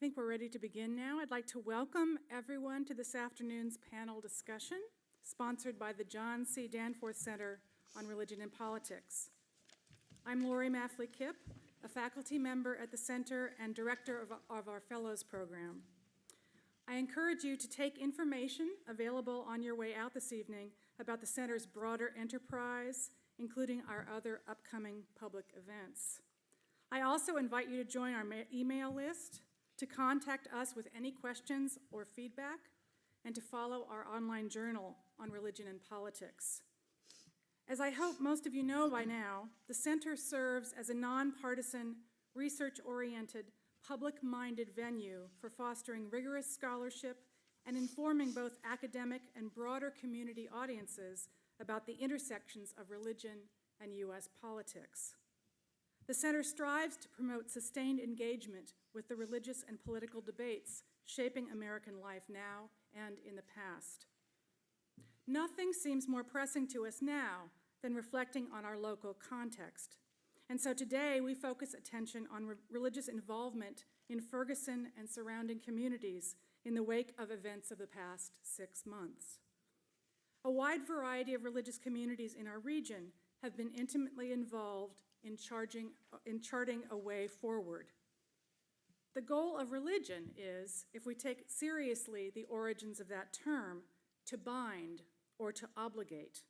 think we're ready to begin now. I'd like to welcome everyone to this afternoon's panel discussion, sponsored by the John C. Danforth Center on Religion and Politics. I'm Lori Maffley-Kipp, a faculty member at the Center and director of our Fellows Program. I encourage you to take information available on your way out this evening about the Center's broader enterprise, including our other upcoming public events. I also invite you to join our email list, to contact us with any questions or feedback, and to follow our online journal on religion and politics. As I hope most of you know by now, the Center serves as a nonpartisan, research-oriented, public-minded venue for fostering rigorous scholarship and informing both academic and broader community audiences about the intersections of religion and U.S. politics. The Center strives to promote sustained engagement with the religious and political debates shaping American life now and in the past. Nothing seems more pressing to us now than reflecting on our local context. And so today we focus attention on religious involvement in Ferguson and surrounding communities in the wake of events of the past 6 months. A wide variety of religious communities in our region have been intimately involved in charting a way forward. The goal of religion is, if we take seriously the origins of that term, to bind or to obligate.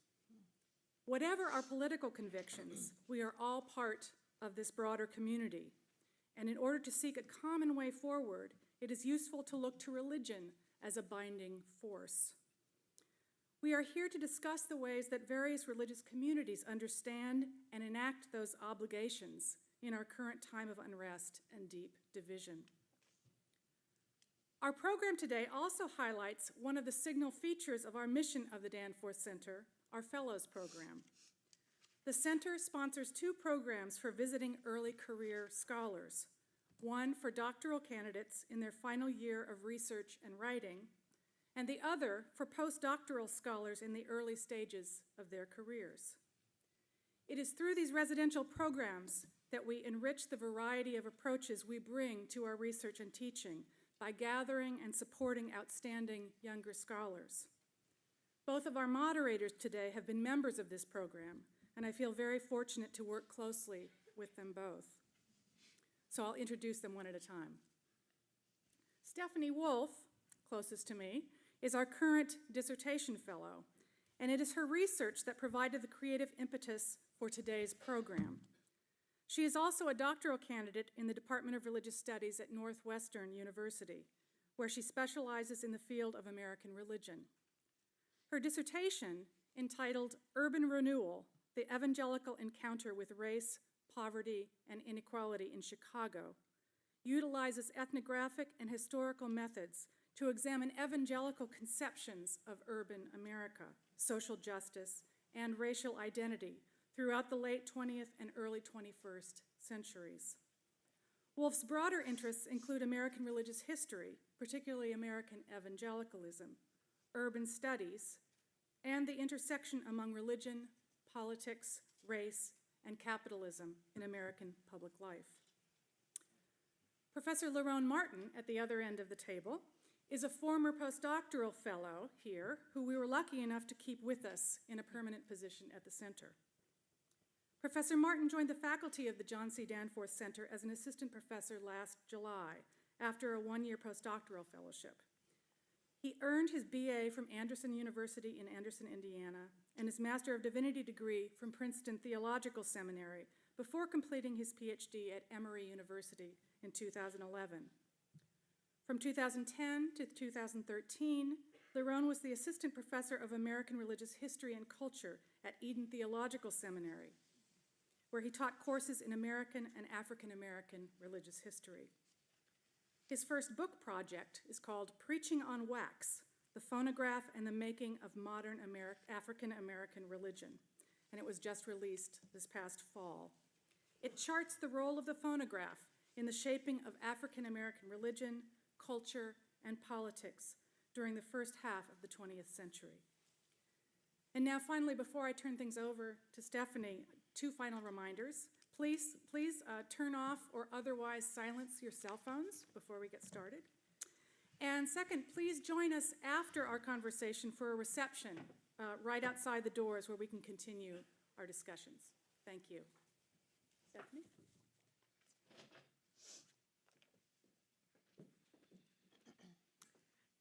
Whatever our political convictions, we are all part of this broader community. And in order to seek a common way forward, it is useful to look to religion as a binding force. We are here to discuss the ways that various religious communities understand and enact those obligations in our current time of unrest and deep division. Our program today also highlights one of the signal features of our mission of the Danforth Center, our Fellows Program. The Center sponsors 2 programs for visiting early career scholars, one for doctoral candidates in their final year of research and writing, and the other for postdoctoral scholars in the early stages of their careers. It is through these residential programs that we enrich the variety of approaches we bring to our research and teaching by gathering and supporting outstanding younger scholars. Both of our moderators today have been members of this program, and I feel very fortunate to work closely with them both. So I'll introduce them one at a time. Stephanie Wolfe, closest to me, is our current dissertation fellow, and it is her research that provided the creative impetus for today's program. She is also a doctoral candidate in the Department of Religious Studies at Northwestern University, where she specializes in the field of American religion. Her dissertation, entitled Urban Renewal, the Evangelical Encounter with Race, Poverty, and Inequality in Chicago, utilizes ethnographic and historical methods to examine evangelical conceptions of urban America, social justice, and racial identity throughout the late 20th and early 21st centuries. Wolfe's broader interests include American religious history, particularly American evangelicalism, urban studies, and the intersection among religion, politics, race, and capitalism in American public life. Professor Lerone Martin, at the other end of the table, is a former postdoctoral fellow here who we were lucky enough to keep with us in a permanent position at the center. Professor Martin joined the faculty of the John C. Danforth Center as an assistant professor last July after a 1-year postdoctoral fellowship. He earned his BA from Anderson University in Anderson, Indiana, and his Master of Divinity degree from Princeton Theological Seminary before completing his PhD at Emory University in 2011. From 2010 to 2013, Lerone was the assistant professor of American religious history and culture at Eden Theological Seminary, where he taught courses in American and African American religious history. His first book project is called Preaching on Wax, the Phonograph and the Making of Modern African American Religion, and it was just released this past fall. It charts the role of the phonograph in the shaping of African American religion, culture, and politics during the first half of the 20th century. And now finally, before I turn things over to Stephanie, two final reminders. Please turn off or otherwise silence your cell phones before we get started. And second, please join us after our conversation for a reception right outside the doors where we can continue our discussions. Thank you. Stephanie?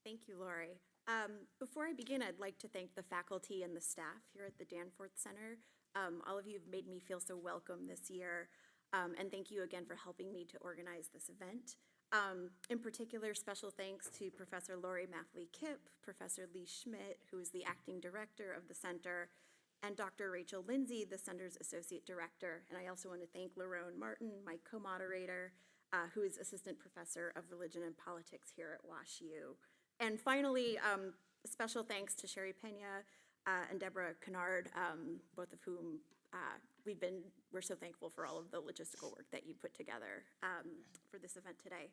Thank you, Lori. Before I begin, I'd like to thank the faculty and the staff here at the Danforth Center. All of you have made me feel so welcome this year, and thank you again for helping me to organize this event. In particular, special thanks to Professor Lori Mathley-Kipp, Professor Lee Schmidt, who is the acting director of the center, and Dr. Rachel Lindsay, the center's associate director. And I also want to thank Lerone Martin, my co-moderator, who is assistant professor of religion and politics here at WashU. And finally, special thanks to Sherry Pena and Deborah Kennard, both of whom we're so thankful for all of the logistical work that you put together for this event today.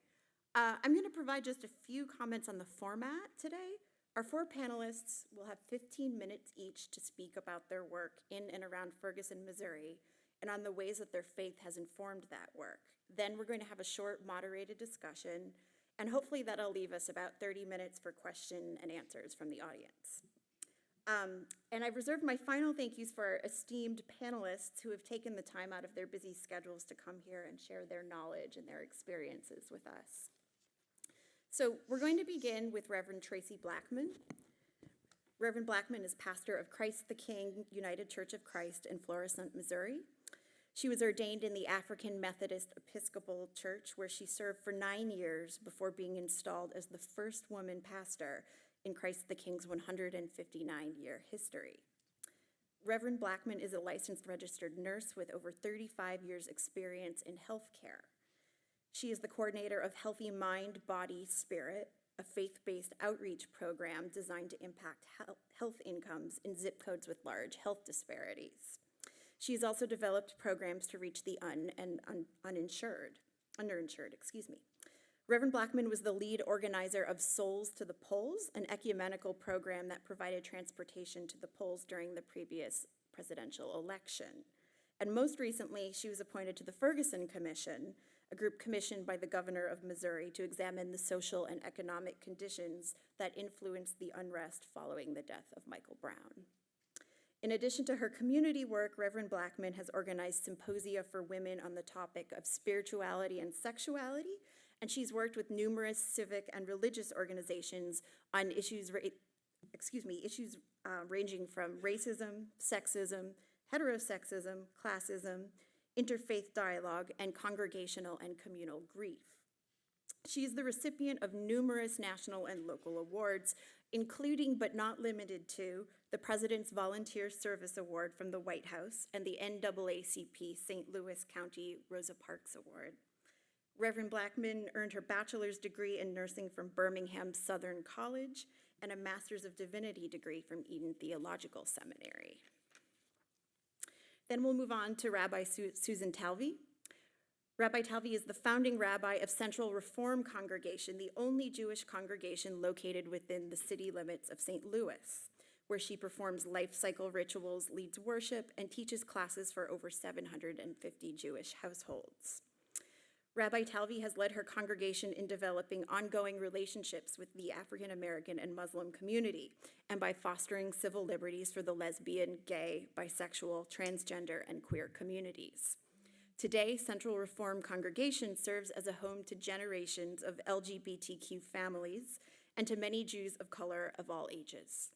I'm going to provide just a few comments on the format today. Our four panelists will have 15 minutes each to speak about their work in and around Ferguson, Missouri, and on the ways that their faith has informed that work. Then we're going to have a short moderated discussion, and hopefully that'll leave us about 30 minutes for question and answers from the audience. And I've reserved my final thank yous for our esteemed panelists who have taken the time out of their busy schedules to come here and share their knowledge and their experiences with us. So we're going to begin with Reverend Traci Blackmon. Reverend Blackmon is pastor of Christ the King United Church of Christ in Florissant, Missouri. She was ordained in the African Methodist Episcopal Church, where she served for 9 years before being installed as the first woman pastor in Christ the King's 159-year history. Reverend Blackmon is a licensed registered nurse with over 35 years' experience in healthcare. She is the coordinator of Healthy Mind, Body, Spirit, a faith-based outreach program designed to impact health incomes in zip codes with large health disparities. She has also developed programs to reach the underinsured. Reverend Blackmon was the lead organizer of Souls to the Polls, an ecumenical program that provided transportation to the polls during the previous presidential election. And most recently, she was appointed to the Ferguson Commission, a group commissioned by the governor of Missouri to examine the social and economic conditions that influenced the unrest following the death of Michael Brown. In addition to her community work, Reverend Blackmon has organized symposia for women on the topic of spirituality and sexuality, and she's worked with numerous civic and religious organizations on issues ranging from racism, sexism, heterosexism, classism, interfaith dialogue, and congregational and communal grief. She is the recipient of numerous national and local awards, including but not limited to the President's Volunteer Service Award from the White House and the NAACP St. Louis County Rosa Parks Award. Reverend Blackmon earned her bachelor's degree in nursing from Birmingham Southern College and a Master's of Divinity degree from Eden Theological Seminary. Then we'll move on to Rabbi Susan Talve. Rabbi Talve is the founding rabbi of Central Reform Congregation, the only Jewish congregation located within the city limits of St. Louis, where she performs life cycle rituals, leads worship, and teaches classes for over 750 Jewish households. Rabbi Talve has led her congregation in developing ongoing relationships with the African American and Muslim community, and by fostering civil liberties for the lesbian, gay, bisexual, transgender, and queer communities. Today, Central Reform Congregation serves as a home to generations of LGBTQ families and to many Jews of color of all ages.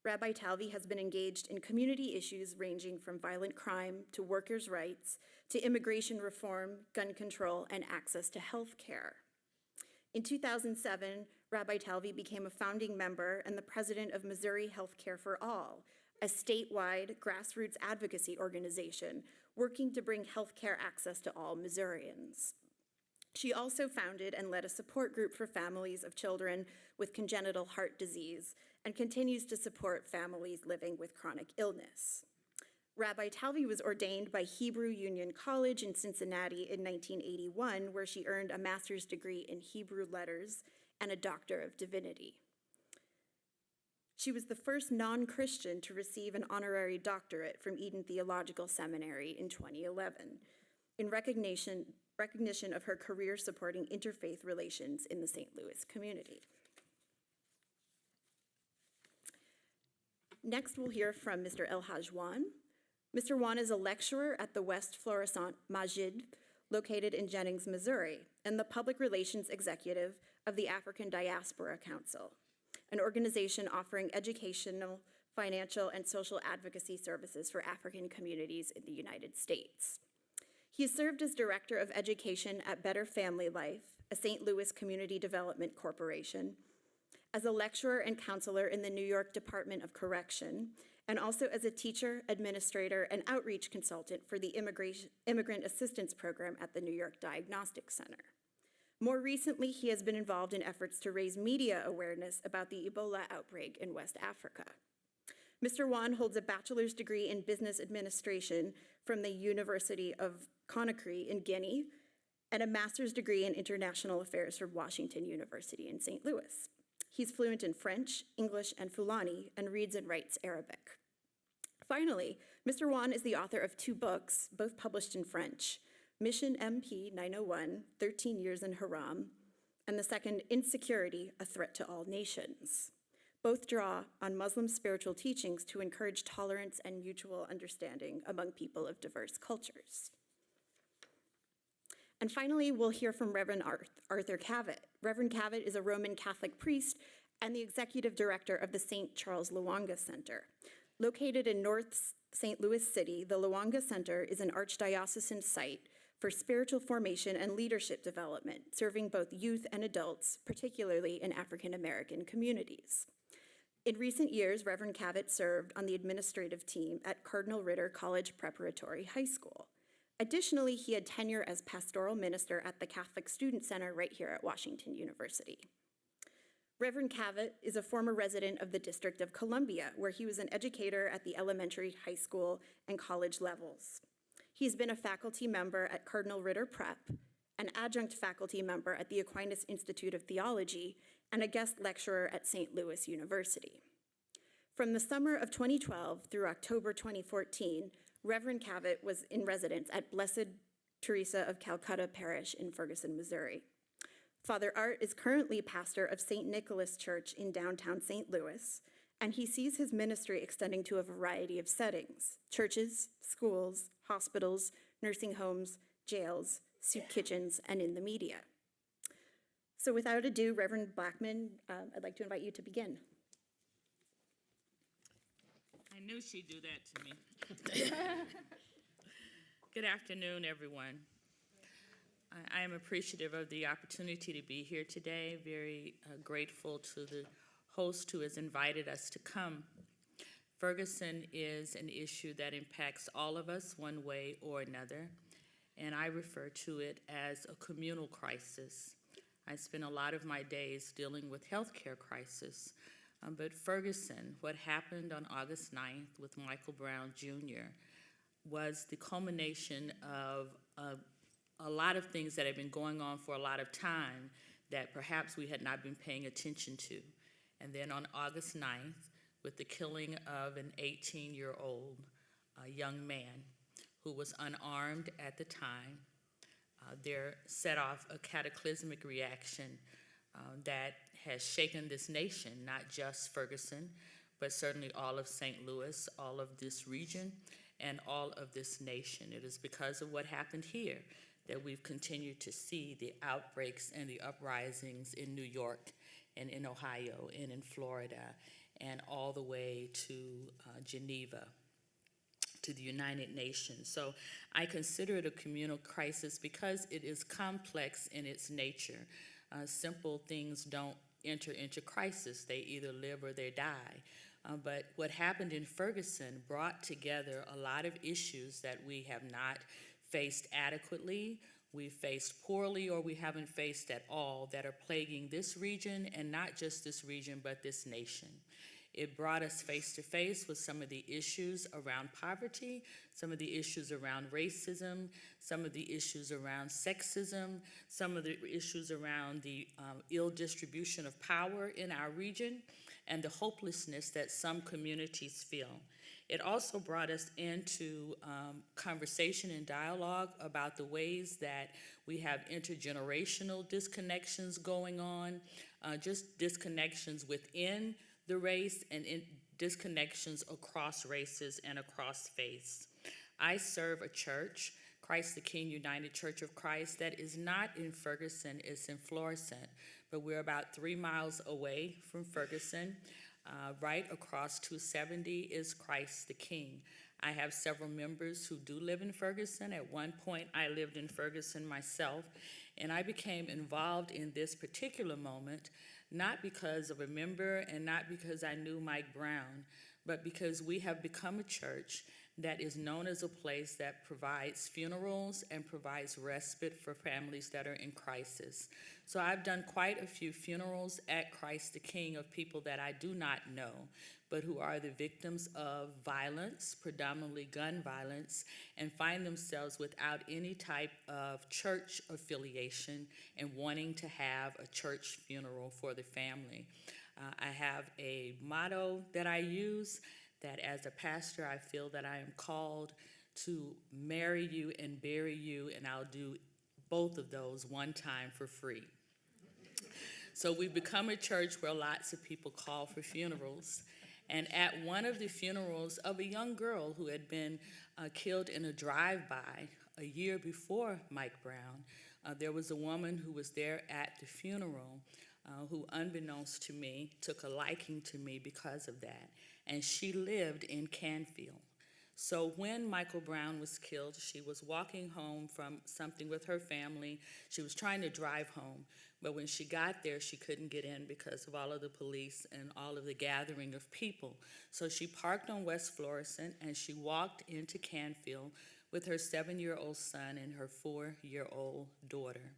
Rabbi Talve has been engaged in community issues ranging from violent crime to workers' rights to immigration reform, gun control, and access to health care. In 2007, Rabbi Talve became a founding member and the president of Missouri Healthcare for All, a statewide grassroots advocacy organization working to bring healthcare access to all Missourians. She also founded and led a support group for families of children with congenital heart disease and continues to support families living with chronic illness. Rabbi Talve was ordained by Hebrew Union College in Cincinnati in 1981, where she earned a master's degree in Hebrew letters and a Doctor of Divinity. She was the first non-Christian to receive an honorary doctorate from Eden Theological Seminary in 2011 in recognition of her career supporting interfaith relations in the St. Louis community. Next, we'll hear from Mr. Elhadj Wann. Mr. Wann is a lecturer at the West Florissant Masjid, located in Jennings, Missouri, and the public relations executive of the African Diaspora Council, an organization offering educational, financial, and social advocacy services for African communities in the United States. He served as Director of Education at Better Family Life, a St. Louis Community Development Corporation, as a lecturer and counselor in the New York Department of Correction, and also as a teacher, administrator, and outreach consultant for the Immigrant Assistance Program at the New York Diagnostic Center. More recently, he has been involved in efforts to raise media awareness about the Ebola outbreak in West Africa. Mr. Wann holds a bachelor's degree in business administration from the University of Conakry in Guinea and a master's degree in international affairs from Washington University in St. Louis. He's fluent in French, English, and Fulani, and reads and writes Arabic. Finally, Mr. Wann is the author of 2 books, both published in French, Mission MP 901, 13 Years in Haram, and the second, Insecurity, A Threat to All Nations. Both draw on Muslim spiritual teachings to encourage tolerance and mutual understanding among people of diverse cultures. And finally, we'll hear from Reverend Arthur Cavitt. Reverend Cavitt is a Roman Catholic priest and the executive director of the St. Charles Lwanga Center. Located in North St. Louis City, the Lwanga Center is an archdiocesan site for spiritual formation and leadership development, serving both youth and adults, particularly in African American communities. In recent years, Reverend Cavitt served on the administrative team at Cardinal Ritter College Preparatory High School. Additionally, he had tenure as pastoral minister at the Catholic Student Center right here at Washington University. Reverend Cavitt is a former resident of the District of Columbia, where he was an educator at the elementary, high school, and college levels. He's been a faculty member at Cardinal Ritter Prep, an adjunct faculty member at the Aquinas Institute of Theology, and a guest lecturer at St. Louis University. From the summer of 2012 through October 2014, Reverend Cavitt was in residence at Blessed Teresa of Calcutta Parish in Ferguson, Missouri. Father Art is currently pastor of St. Nicholas Church in downtown St. Louis, and he sees his ministry extending to a variety of settings: churches, schools, hospitals, nursing homes, jails, soup kitchens, and in the media. So without ado, Reverend Blackmon, I'd like to invite you to begin. I knew she'd do that to me. Good afternoon, everyone. I am appreciative of the opportunity to be here today, very grateful to the host who has invited us to come. Ferguson is an issue that impacts all of us one way or another, and I refer to it as a communal crisis. I spend a lot of my days dealing with healthcare crisis, but Ferguson, what happened on August 9th with Michael Brown Jr. was the culmination of a lot of things that had been going on for a lot of time that perhaps we had not been paying attention to. And then on August 9th, with the killing of an 18-year-old young man who was unarmed at the time, there set off a cataclysmic reaction that has shaken this nation, not just Ferguson, but certainly all of St. Louis, all of this region, and all of this nation. It is because of what happened here that we've continued to see the outbreaks and the uprisings in New York and in Ohio and in Florida and all the way to Geneva, to the United Nations. So I consider it a communal crisis because it is complex in its nature. Simple things don't enter into crisis. They either live or they die. But what happened in Ferguson brought together a lot of issues that we have not faced adequately, we faced poorly, or we haven't faced at all that are plaguing this region, and not just this region, but this nation. It brought us face to face with some of the issues around poverty, some of the issues around racism, some of the issues around sexism, some of the issues around the ill distribution of power in our region. and the hopelessness that some communities feel. It also brought us into conversation and dialogue about the ways that we have intergenerational disconnections going on, just disconnections within the race and disconnections across races and across faiths. I serve a church, Christ the King United Church of Christ, that is not in Ferguson, it's in Florissant, but we're about 3 miles away from Ferguson. Right across 270 is Christ the King. I have several members who do live in Ferguson. At one point, I lived in Ferguson myself, and I became involved in this particular moment, not because of a member and not because I knew Mike Brown, but because we have become a church that is known as a place that provides funerals and provides respite for families that are in crisis. So I've done quite a few funerals at Christ the King of people that I do not know, but who are the victims of violence, predominantly gun violence, and find themselves without any type of church affiliation and wanting to have a church funeral for the family. I have a motto that I use, that as a pastor, I feel that I am called to marry you and bury you, and I'll do both of those one time for free. So we've become a church where lots of people call for funerals. And at one of the funerals of a young girl who had been killed in a drive-by a year before Mike Brown, there was a woman who was there at the funeral who, unbeknownst to me, took a liking to me because of that. And she lived in Canfield. So when Michael Brown was killed, she was walking home from something with her family. She was trying to drive home, but when she got there, she couldn't get in because of all of the police and all of the gathering of people. So she parked on West Florissant, and she walked into Canfield with her 7-year-old son and her 4-year-old daughter,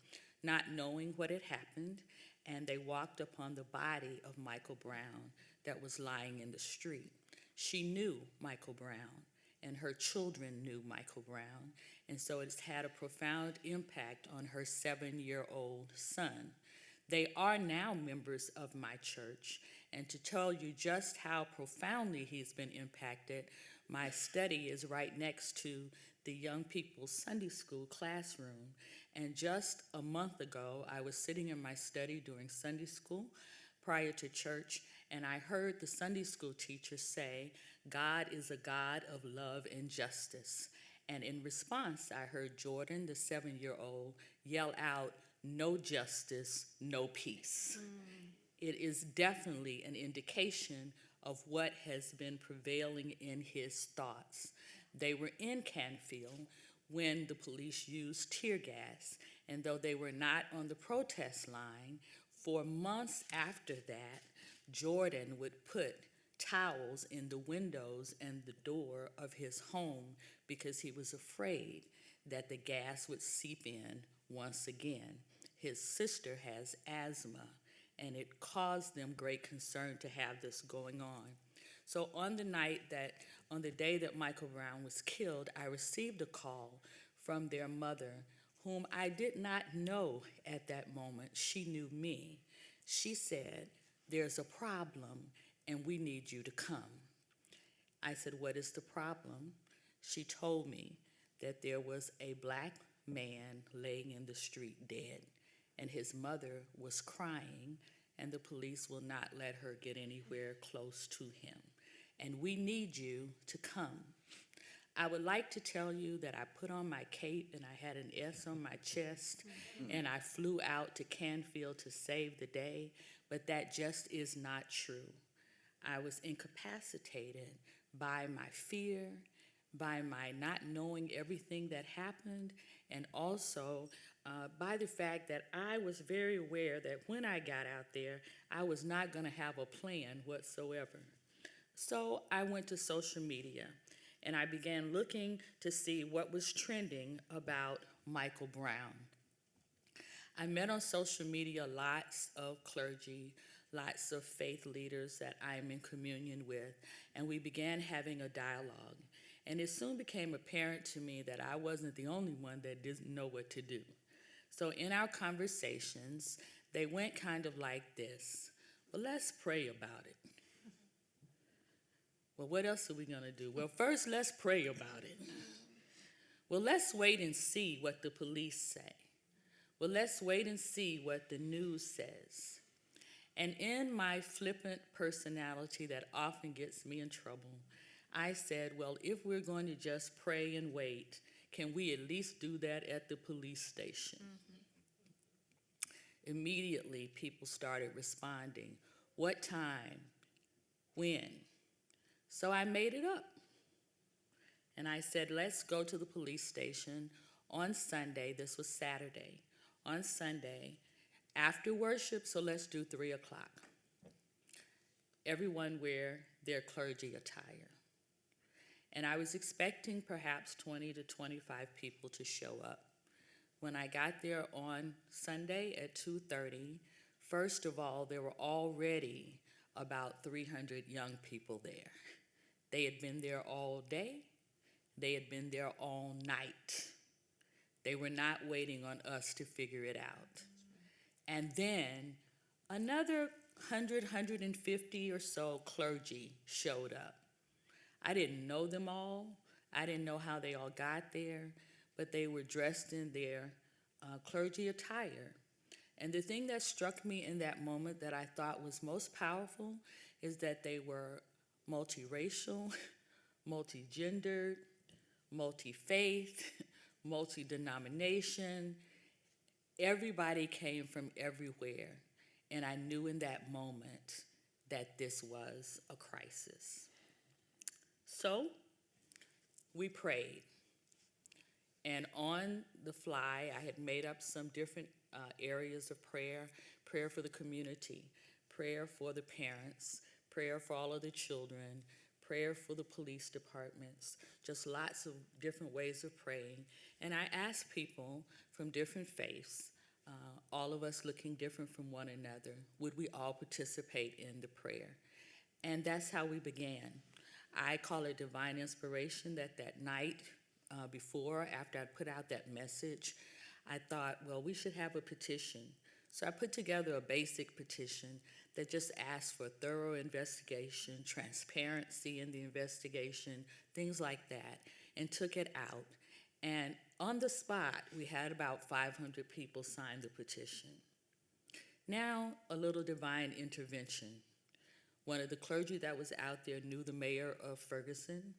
not knowing what had happened, and they walked upon the body of Michael Brown that was lying in the street. She knew Michael Brown, and her children knew Michael Brown, and so it's had a profound impact on her 7-year-old son. They are now members of my church, and to tell you just how profoundly he's been impacted, my study is right next to the young people's Sunday school classroom. And just a month ago, I was sitting in my study during Sunday school prior to church, and I heard the Sunday school teacher say, "God is a God of love and justice." And in response, I heard Jordan, the 7-year-old, yell out, "No justice, no peace." It is definitely an indication of what has been prevailing in his thoughts. They were in Canfield when the police used tear gas, and though they were not on the protest line, for months after that, Jordan would put towels in the windows and the door of his home because he was afraid that the gas would seep in once again. His sister has asthma, and it caused them great concern to have this going on. So on the day that Michael Brown was killed, I received a call from their mother, whom I did not know at that moment. She knew me. She said, "There's a problem, and we need you to come." I said, "What is the problem?" She told me that there was a black man laying in the street dead, and his mother was crying, and the police will not let her get anywhere close to him. And we need you to come. I would like to tell you that I put on my cape and I had an S on my chest and I flew out to Canfield to save the day, but that just is not true. I was incapacitated by my fear, by my not knowing everything that happened, and also by the fact that I was very aware that when I got out there, I was not going to have a plan whatsoever. So I went to social media, and I began looking to see what was trending about Michael Brown. I met on social media lots of clergy, lots of faith leaders that I'm in communion with, and we began having a dialogue. And it soon became apparent to me that I wasn't the only one that didn't know what to do. So in our conversations, they went kind of like this: "Well, let's pray about it." Well, what else are we going to do? Well, first, let's pray about it. Well, let's wait and see what the police say. Well, let's wait and see what the news says. And in my flippant personality that often gets me in trouble, I said, well, if we're going to just pray and wait, can we at least do that at the police station? Immediately, people started responding. What time? When? So I made it up. And I said, let's go to the police station on Sunday. This was Saturday. On Sunday, after worship, so let's do 3 o'clock. Everyone wear their clergy attire. And I was expecting perhaps 20 to 25 people to show up. When I got there on Sunday at 2:30, first of all, there were already about 300 young people there. They had been there all day. They had been there all night. They were not waiting on us to figure it out. And then another 100, 150 or so clergy showed up. I didn't know them all. I didn't know how they all got there, but they were dressed in their clergy attire. And the thing that struck me in that moment that I thought was most powerful is that they were multiracial, multi-gendered, multi-faith, multi-denomination. Everybody came from everywhere, and I knew in that moment that this was a crisis. So we prayed, and on the fly, I had made up some different areas of prayer: prayer for the community, prayer for the parents, prayer for all of the children, prayer for the police departments, just lots of different ways of praying. And I asked people from different faiths, all of us looking different from one another, would we all participate in the prayer? And that's how we began. I call it divine inspiration, that night before, after I put out that message, I thought, well, we should have a petition. So I put together a basic petition that just asked for thorough investigation, transparency in the investigation, things like that, and took it out. And on the spot, we had about 500 people sign the petition. Now, a little divine intervention. One of the clergy that was out there knew the mayor of Ferguson,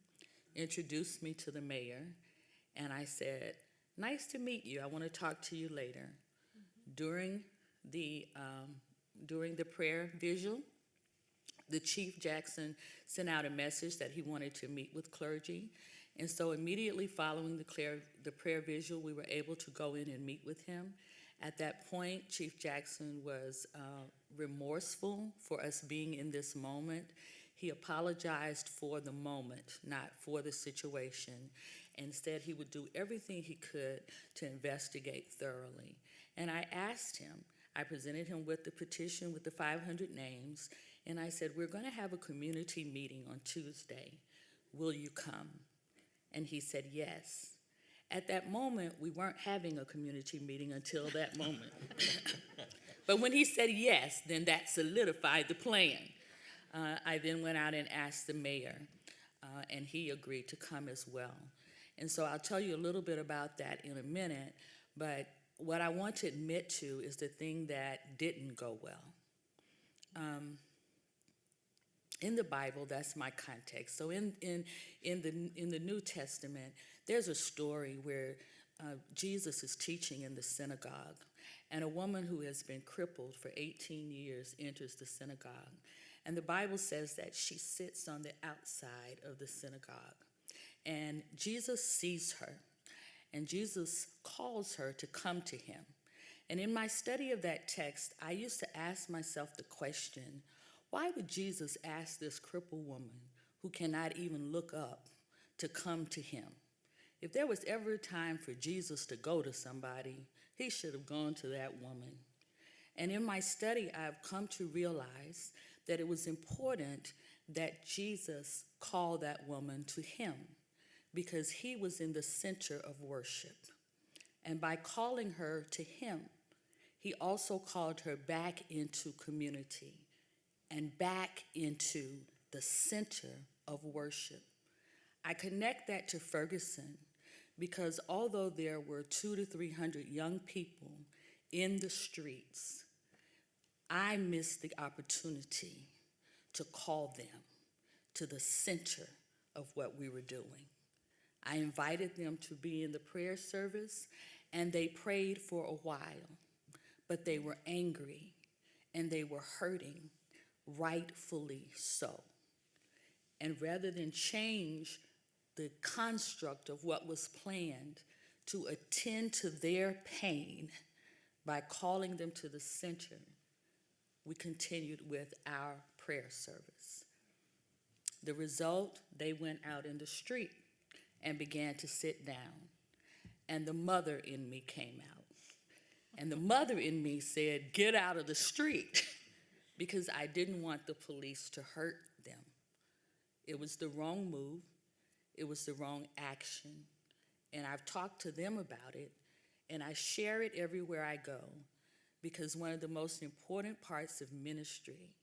introduced me to the mayor, and I said, nice to meet you. I want to talk to you later. During the prayer vigil, the Chief Jackson sent out a message that he wanted to meet with clergy. And so immediately following the prayer vigil, we were able to go in and meet with him. At that point, Chief Jackson was remorseful for us being in this moment. He apologized for the moment, not for the situation, and said he would do everything he could to investigate thoroughly. And I asked him, I presented him with the petition with the 500 names, and I said, we're going to have a community meeting on Tuesday. Will you come? And he said yes. At that moment, we weren't having a community meeting until that moment. But when he said yes, then that solidified the plan. I then went out and asked the mayor, and he agreed to come as well. And so I'll tell you a little bit about that in a minute, but what I want to admit to is the thing that didn't go well. In the Bible, that's my context. So in the New Testament, there's a story where Jesus is teaching in the synagogue, and a woman who has been crippled for 18 years enters the synagogue. And the Bible says that she sits on the outside of the synagogue. And Jesus sees her, and Jesus calls her to come to him. And in my study of that text, I used to ask myself the question, why would Jesus ask this crippled woman who cannot even look up to come to him? If there was ever a time for Jesus to go to somebody, he should have gone to that woman. And in my study, I've come to realize that it was important that Jesus called that woman to him because he was in the center of worship. And by calling her to him, he also called her back into community and back into the center of worship. I connect that to Ferguson because although there were 200 to 300 young people in the streets, I missed the opportunity to call them to the center of what we were doing. I invited them to be in the prayer service, and they prayed for a while, but they were angry and they were hurting, rightfully so. And rather than change the construct of what was planned to attend to their pain by calling them to the center, we continued with our prayer service. The result, they went out in the street and began to sit down. And the mother in me came out. And the mother in me said, "Get out of the street," because I didn't want the police to hurt them. It was the wrong move. It was the wrong action. And I've talked to them about it, and I share it everywhere I go, because one of the most important parts of ministry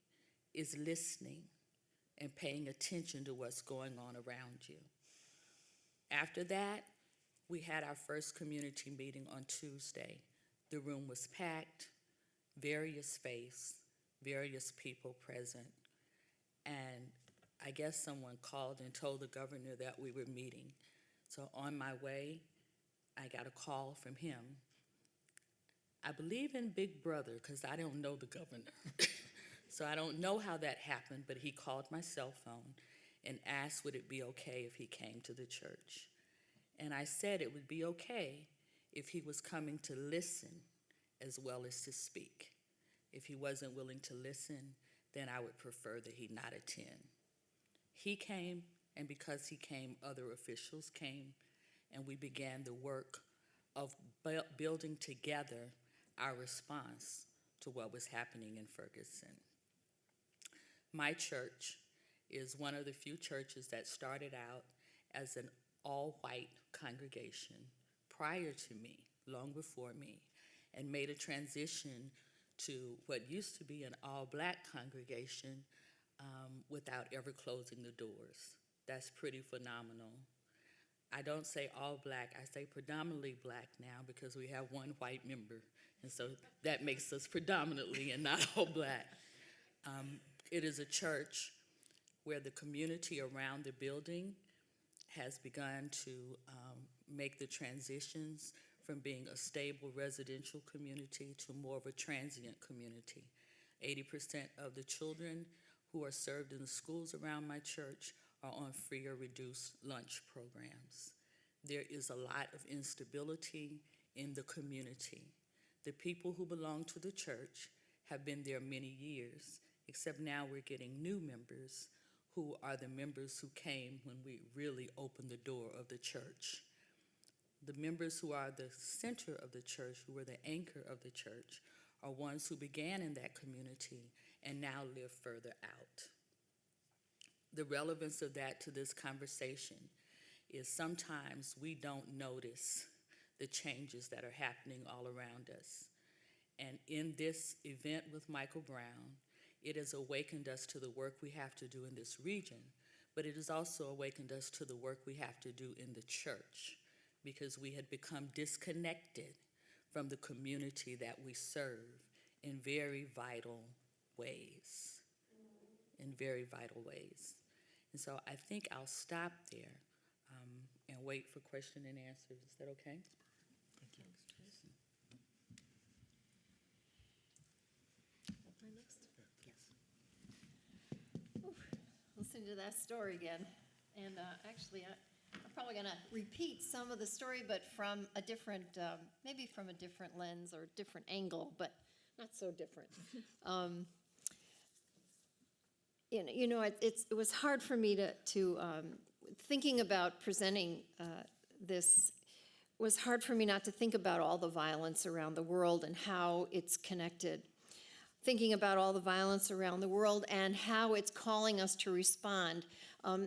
is listening and paying attention to what's going on around you. After that, we had our first community meeting on Tuesday. The room was packed, various faiths, various people present, and I guess someone called and told the governor that we were meeting. So on my way, I got a call from him. I believe in Big Brother because I don't know the governor. So I don't know how that happened, but he called my cell phone and asked would it be okay if he came to the church. And I said it would be okay if he was coming to listen as well as to speak. If he wasn't willing to listen, then I would prefer that he not attend. He came, and because he came, other officials came, and we began the work of building together our response to what was happening in Ferguson. My church is one of the few churches that started out as an all-white congregation prior to me, long before me, and made a transition to what used to be an all-black congregation without ever closing the doors. That's pretty phenomenal. I don't say all black, I say predominantly black now because we have one white member, and so that makes us predominantly and not all black. It is a church where the community around the building has begun to make the transitions from being a stable residential community to more of a transient community. 80% of the children who are served in the schools around my church are on free or reduced lunch programs. There is a lot of instability in the community. The people who belong to the church have been there many years, except now we're getting new members who are the members who came when we really opened the door of the church. The members who are the center of the church, who are the anchor of the church, are ones who began in that community and now live further out. The relevance of that to this conversation is sometimes we don't notice the changes that are happening all around us. And in this event with Michael Brown, it has awakened us to the work we have to do in this region, but it has also awakened us to the work we have to do in the church, because we had become disconnected from the community that we serve in very vital ways, And so I think I'll stop there and wait for question and answers. Is that okay? Thank you. Listen to that story again. And actually, I'm probably going to repeat some of the story, but from a different, maybe from a different lens or different angle, but not so different. It was hard for me to thinking about presenting this, was hard for me not to think about all the violence around the world and how it's connected. Thinking about all the violence around the world and how it's calling us to respond.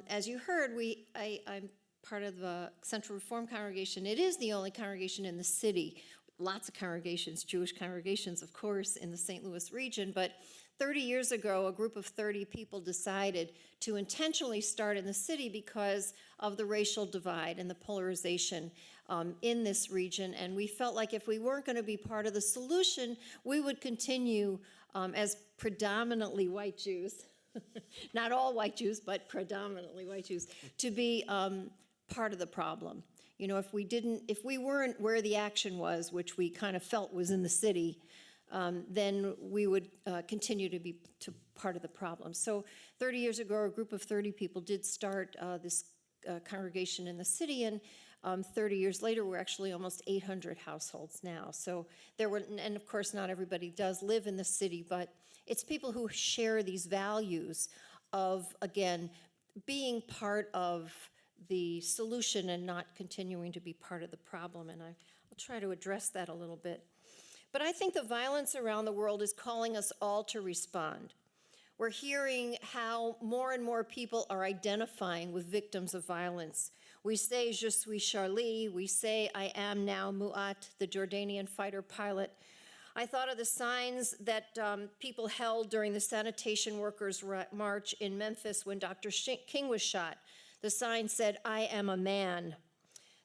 As you heard, I'm part of the Central Reform Congregation. It is the only congregation in the city. Lots of congregations, Jewish congregations, of course, in the St. Louis region, but 30 years ago, a group of 30 people decided to intentionally start in the city because of the racial divide and the polarization in this region. And we felt like if we weren't going to be part of the solution, we would continue as predominantly white Jews, not all white Jews, but predominantly white Jews, to be part of the problem. You know, if we weren't where the action was, which we kind of felt was in the city, then we would continue to be part of the problem. So 30 years ago, a group of 30 people did start this congregation in the city, and 30 years later, we're actually almost 800 households now. So there were, and of course, not everybody does live in the city, but it's people who share these values of, again, being part of the solution and not continuing to be part of the problem. And I'll try to address that a little bit. But I think the violence around the world is calling us all to respond. We're hearing how more and more people are identifying with victims of violence. We say, Je suis Charlie. We say, I am now Mu'at, the Jordanian fighter pilot. I thought of the signs that people held during the sanitation workers' march in Memphis when Dr. King was shot. The sign said, I am a man.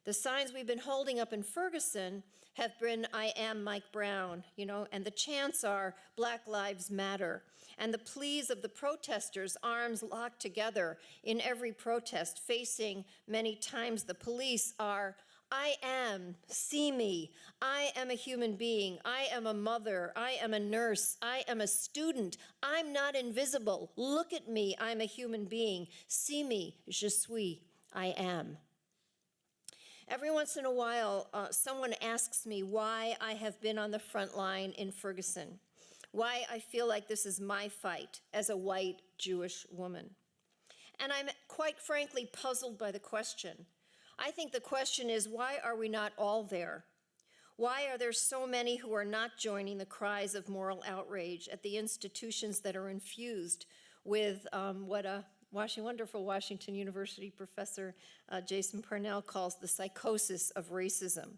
The signs we've been holding up in Ferguson have been, I am Mike Brown, you know, and the chants are, Black Lives Matter. And the pleas of the protesters, arms locked together in every protest, facing many times the police, are, I am, see me, I am a human being, I am a mother, I am a nurse, I am a student, I'm not invisible, look at me, I'm a human being, see me, je suis, I am. Every once in a while, someone asks me why I have been on the front line in Ferguson, why I feel like this is my fight as a white Jewish woman. And I'm quite frankly puzzled by the question. I think the question is, why are we not all there? Why are there so many who are not joining the cries of moral outrage at the institutions that are infused with what a wonderful Washington University professor Jason Parnell calls the psychosis of racism.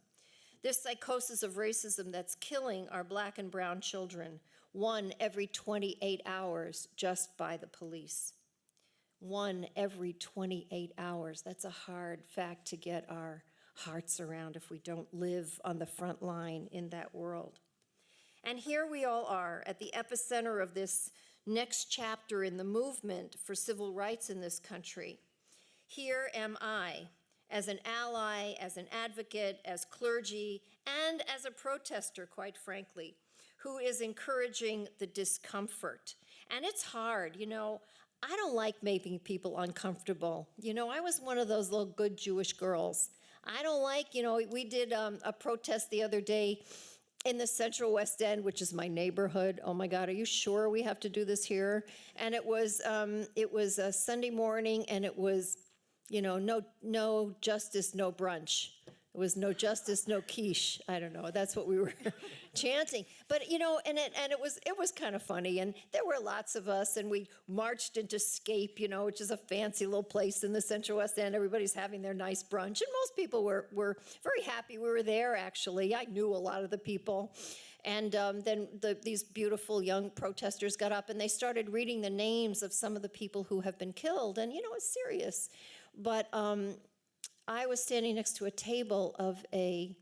This psychosis of racism that's killing our Black and brown children, 1 every 28 hours just by the police. 1 every 28 hours. That's a hard fact to get our hearts around if we don't live on the front line in that world. And here we all are at the epicenter of this next chapter in the movement for civil rights in this country. Here am I, as an ally, as an advocate, as clergy, and as a protester, quite frankly, who is encouraging the discomfort. And it's hard, you know. I don't like making people uncomfortable. You know, I was one of those little good Jewish girls. I don't like, you know, we did a protest the other day in the Central West End, which is my neighborhood. Oh my God, are you sure we have to do this here? And it was a Sunday morning, and it was, you know, no justice, no brunch. It was no justice, no quiche. I don't know. That's what we were chanting. But you know, and it was kind of funny. And there were lots of us, and we marched into Scape, you know, which is a fancy little place in the Central West End. Everybody's having their nice brunch, and most people were very happy we were there. Actually, I knew a lot of the people. And then these beautiful young protesters got up, and they started reading the names of some of the people who have been killed. And you know, it's serious. But I was standing next to a table of a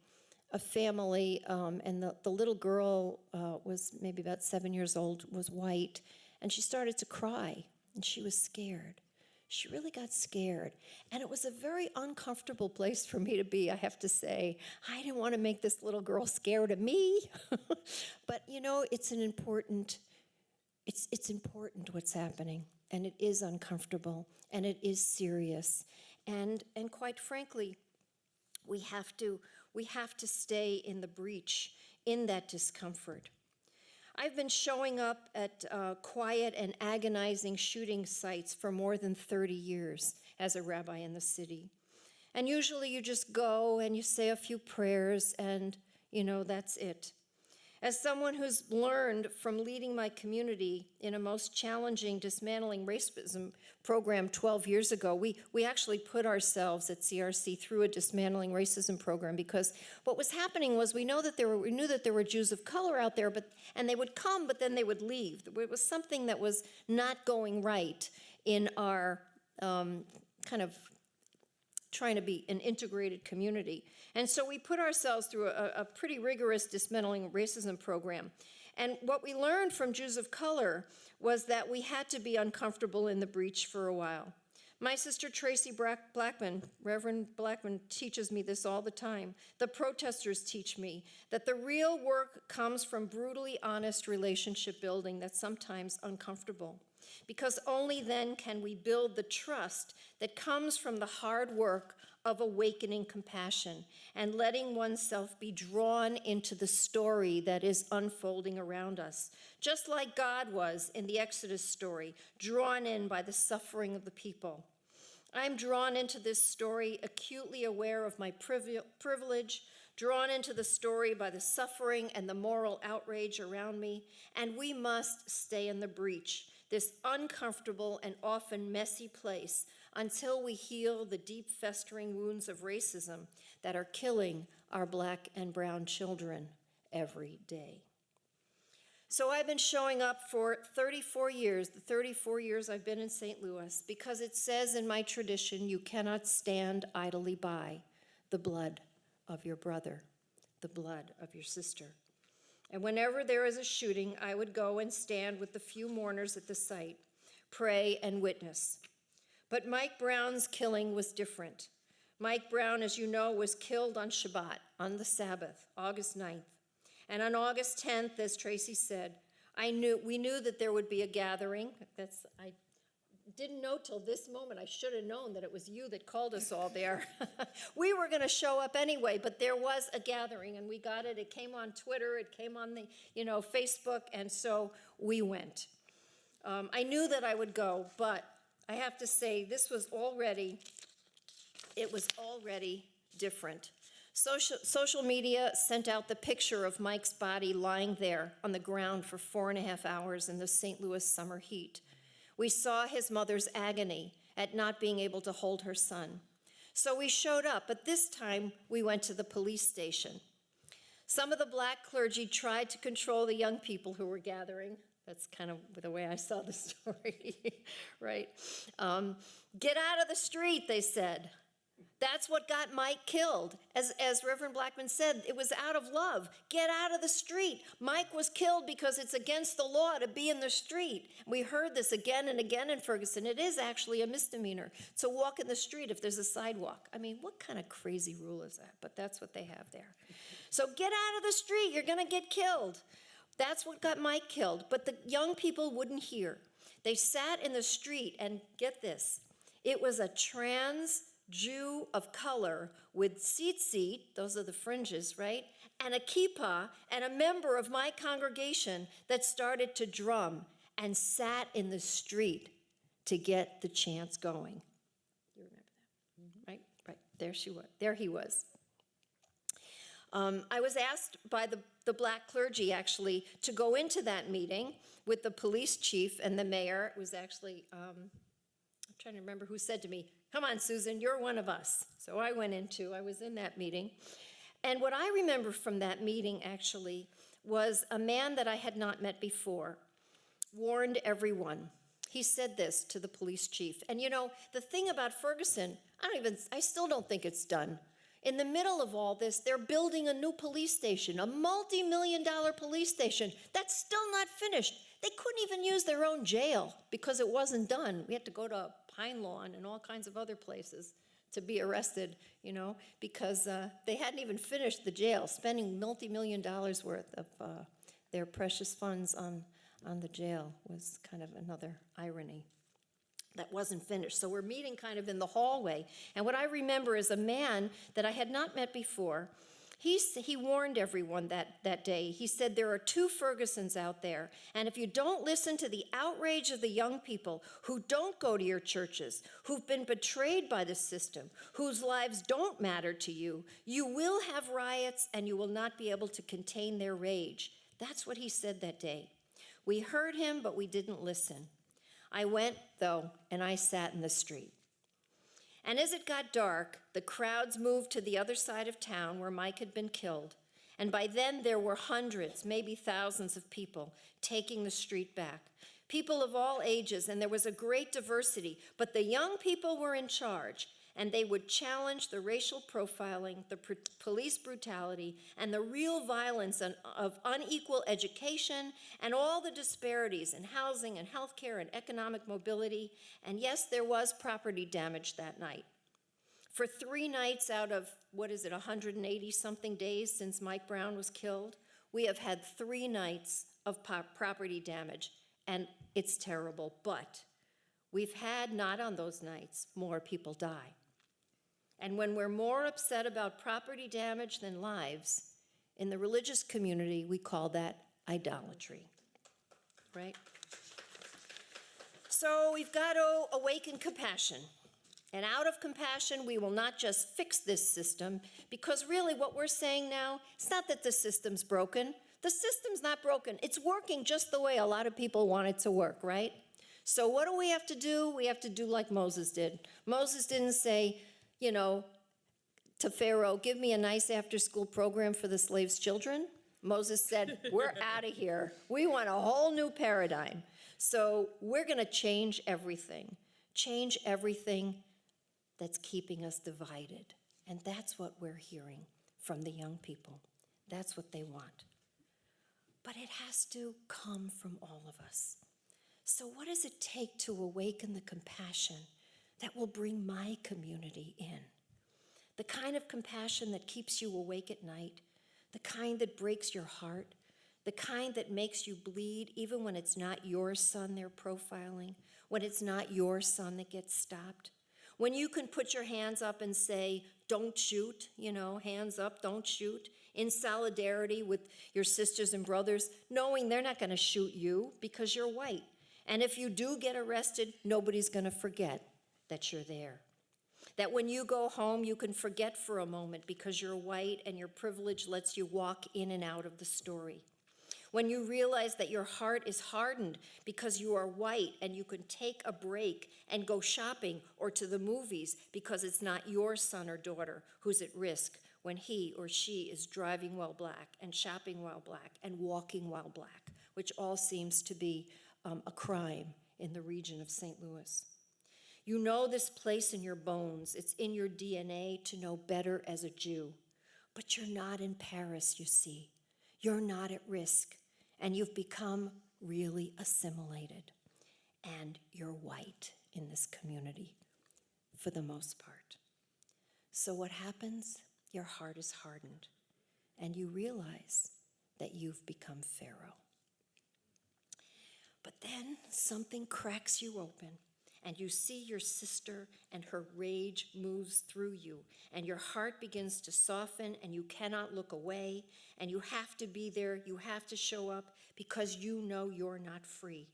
family, and the little girl was maybe about 7 years old, was white, and she started to cry, and she was scared. She really got scared, and it was a very uncomfortable place for me to be, I have to say. I didn't want to make this little girl scared of me, but you know, it's important what's happening, and it is uncomfortable, and it is serious. And quite frankly, we have to stay in the breach, in that discomfort. I've been showing up at quiet and agonizing shooting sites for more than 30 years as a rabbi in the city. And usually you just go and you say a few prayers and, you know, that's it. As someone who's learned from leading my community in a most challenging dismantling racism program 12 years ago, we actually put ourselves at CRC through a dismantling racism program, because what was happening was we knew that there were Jews of color out there, and they would come, but then they would leave. It was something that was not going right in our kind of trying to be an integrated community. And so we put ourselves through a pretty rigorous dismantling racism program. And what we learned from Jews of color was that we had to be uncomfortable in the breach for a while. My sister Traci Blackmon, Reverend Blackmon, teaches me this all the time. The protesters teach me that the real work comes from brutally honest relationship building that's sometimes uncomfortable, because only then can we build the trust that comes from the hard work of awakening compassion and letting oneself be drawn into the story that is unfolding around us, just like God was in the Exodus story, drawn in by the suffering of the people. I'm drawn into this story, acutely aware of my privilege, drawn into the story by the suffering and the moral outrage around me, and we must stay in the breach, this uncomfortable and often messy place, until we heal the deep festering wounds of racism that are killing our Black and brown children every day. So I've been showing up for 34 years, the 34 years I've been in St. Louis, because it says in my tradition, you cannot stand idly by the blood of your brother, the blood of your sister. And whenever there is a shooting, I would go and stand with the few mourners at the site, pray and witness. But Mike Brown's killing was different. Mike Brown, as you know, was killed on Shabbat, on the Sabbath, August 9th. And on August 10th, as Traci said, we knew that there would be a gathering. I didn't know till this moment. I should have known that it was you that called us all there. We were going to show up anyway, but there was a gathering, and we got it. It came on Twitter. It came on the, Facebook, and so we went. I knew that I would go, but I have to say, it was already different. Social media sent out the picture of Mike's body lying there on the ground for 4.5 hours in the St. Louis summer heat. We saw his mother's agony at not being able to hold her son. So we showed up, but this time we went to the police station. Some of the Black clergy tried to control the young people who were gathering. That's kind of the way I saw the story, right? Get out of the street, they said. That's what got Mike killed. As Reverend Blackmon said, it was out of love. Get out of the street. Mike was killed because it's against the law to be in the street. We heard this again and again in Ferguson. It is actually a misdemeanor to walk in the street if there's a sidewalk. I mean, what kind of crazy rule is that? But that's what they have there. So get out of the street. You're going to get killed. That's what got Mike killed. But the young people wouldn't hear. They sat in the street, and get this, it was a trans Jew of color with tzitzit, those are the fringes, right? And a kippah, and a member of my congregation that started to drum and sat in the street to get the chants going. You remember that? Mm-hmm. Right, there he was. I was asked by the Black clergy, actually, to go into that meeting with the police chief and the mayor. It was actually, I'm trying to remember who said to me, "Come on, Susan, you're one of us." So I was in that meeting. And what I remember from that meeting, actually, was a man that I had not met before warned everyone. He said this to the police chief. And the thing about Ferguson, I still don't think it's done. In the middle of all this, they're building a new police station, a multi-million-dollar police station that's still not finished. They couldn't even use their own jail because it wasn't done. We had to go to Pine Lawn and all kinds of other places to be arrested, because they hadn't even finished the jail, spending multi-million dollars worth of their precious funds on the jail was kind of another irony. That wasn't finished. So we're meeting kind of in the hallway. And what I remember is a man that I had not met before. He warned everyone that day. He said, there are 2 Fergusons out there, and if you don't listen to the outrage of the young people who don't go to your churches, who've been betrayed by the system, whose lives don't matter to you, you will have riots and you will not be able to contain their rage. That's what he said that day. We heard him, but we didn't listen. I went, though, and I sat in the street. And as it got dark, the crowds moved to the other side of town where Mike had been killed. And by then there were hundreds, maybe thousands of people taking the street back. People of all ages, and there was a great diversity, but the young people were in charge, and they would challenge the racial profiling, the police brutality, and the real violence of unequal education, and all the disparities in housing and healthcare and economic mobility. And yes, there was property damage that night. For 3 nights out of, 180-something days since Mike Brown was killed, we have had 3 nights of property damage, and it's terrible. But we've had, not on those nights, more people die. And when we're more upset about property damage than lives, in the religious community, we call that idolatry, right? So we've got to awaken compassion. And out of compassion, we will not just fix this system, because really what we're saying now, it's not that the system's broken. The system's not broken. It's working just the way a lot of people want it to work, right? So what do we have to do? We have to do like Moses did. Moses didn't say, to Pharaoh, give me a nice after-school program for the slaves' children. Moses said, we're out of here. We want a whole new paradigm. So we're going to change everything that's keeping us divided. And that's what we're hearing from the young people. That's what they want. But it has to come from all of us. So what does it take to awaken the compassion that will bring my community in? The kind of compassion that keeps you awake at night, the kind that breaks your heart, the kind that makes you bleed even when it's not your son they're profiling, when it's not your son that gets stopped. When you can put your hands up and say, don't shoot, hands up, don't shoot, in solidarity with your sisters and brothers, knowing they're not going to shoot you because you're white. And if you do get arrested, nobody's going to forget that you're there. That when you go home, you can forget for a moment because you're white and your privilege lets you walk in and out of the story. When you realize that your heart is hardened because you are white and you can take a break and go shopping or to the movies because it's not your son or daughter who's at risk when he or she is driving while black and shopping while black and walking while black, which all seems to be a crime in the region of St. Louis. You know this place in your bones. It's in your DNA to know better as a Jew. But you're not in Paris, you see. You're not at risk. And you've become really assimilated. And you're white in this community for the most part. So what happens? Your heart is hardened. And you realize that you've become Pharaoh. But then something cracks you open, and you see your sister, and her rage moves through you, and your heart begins to soften, and you cannot look away, and you have to be there, you have to show up, because you know you're not free.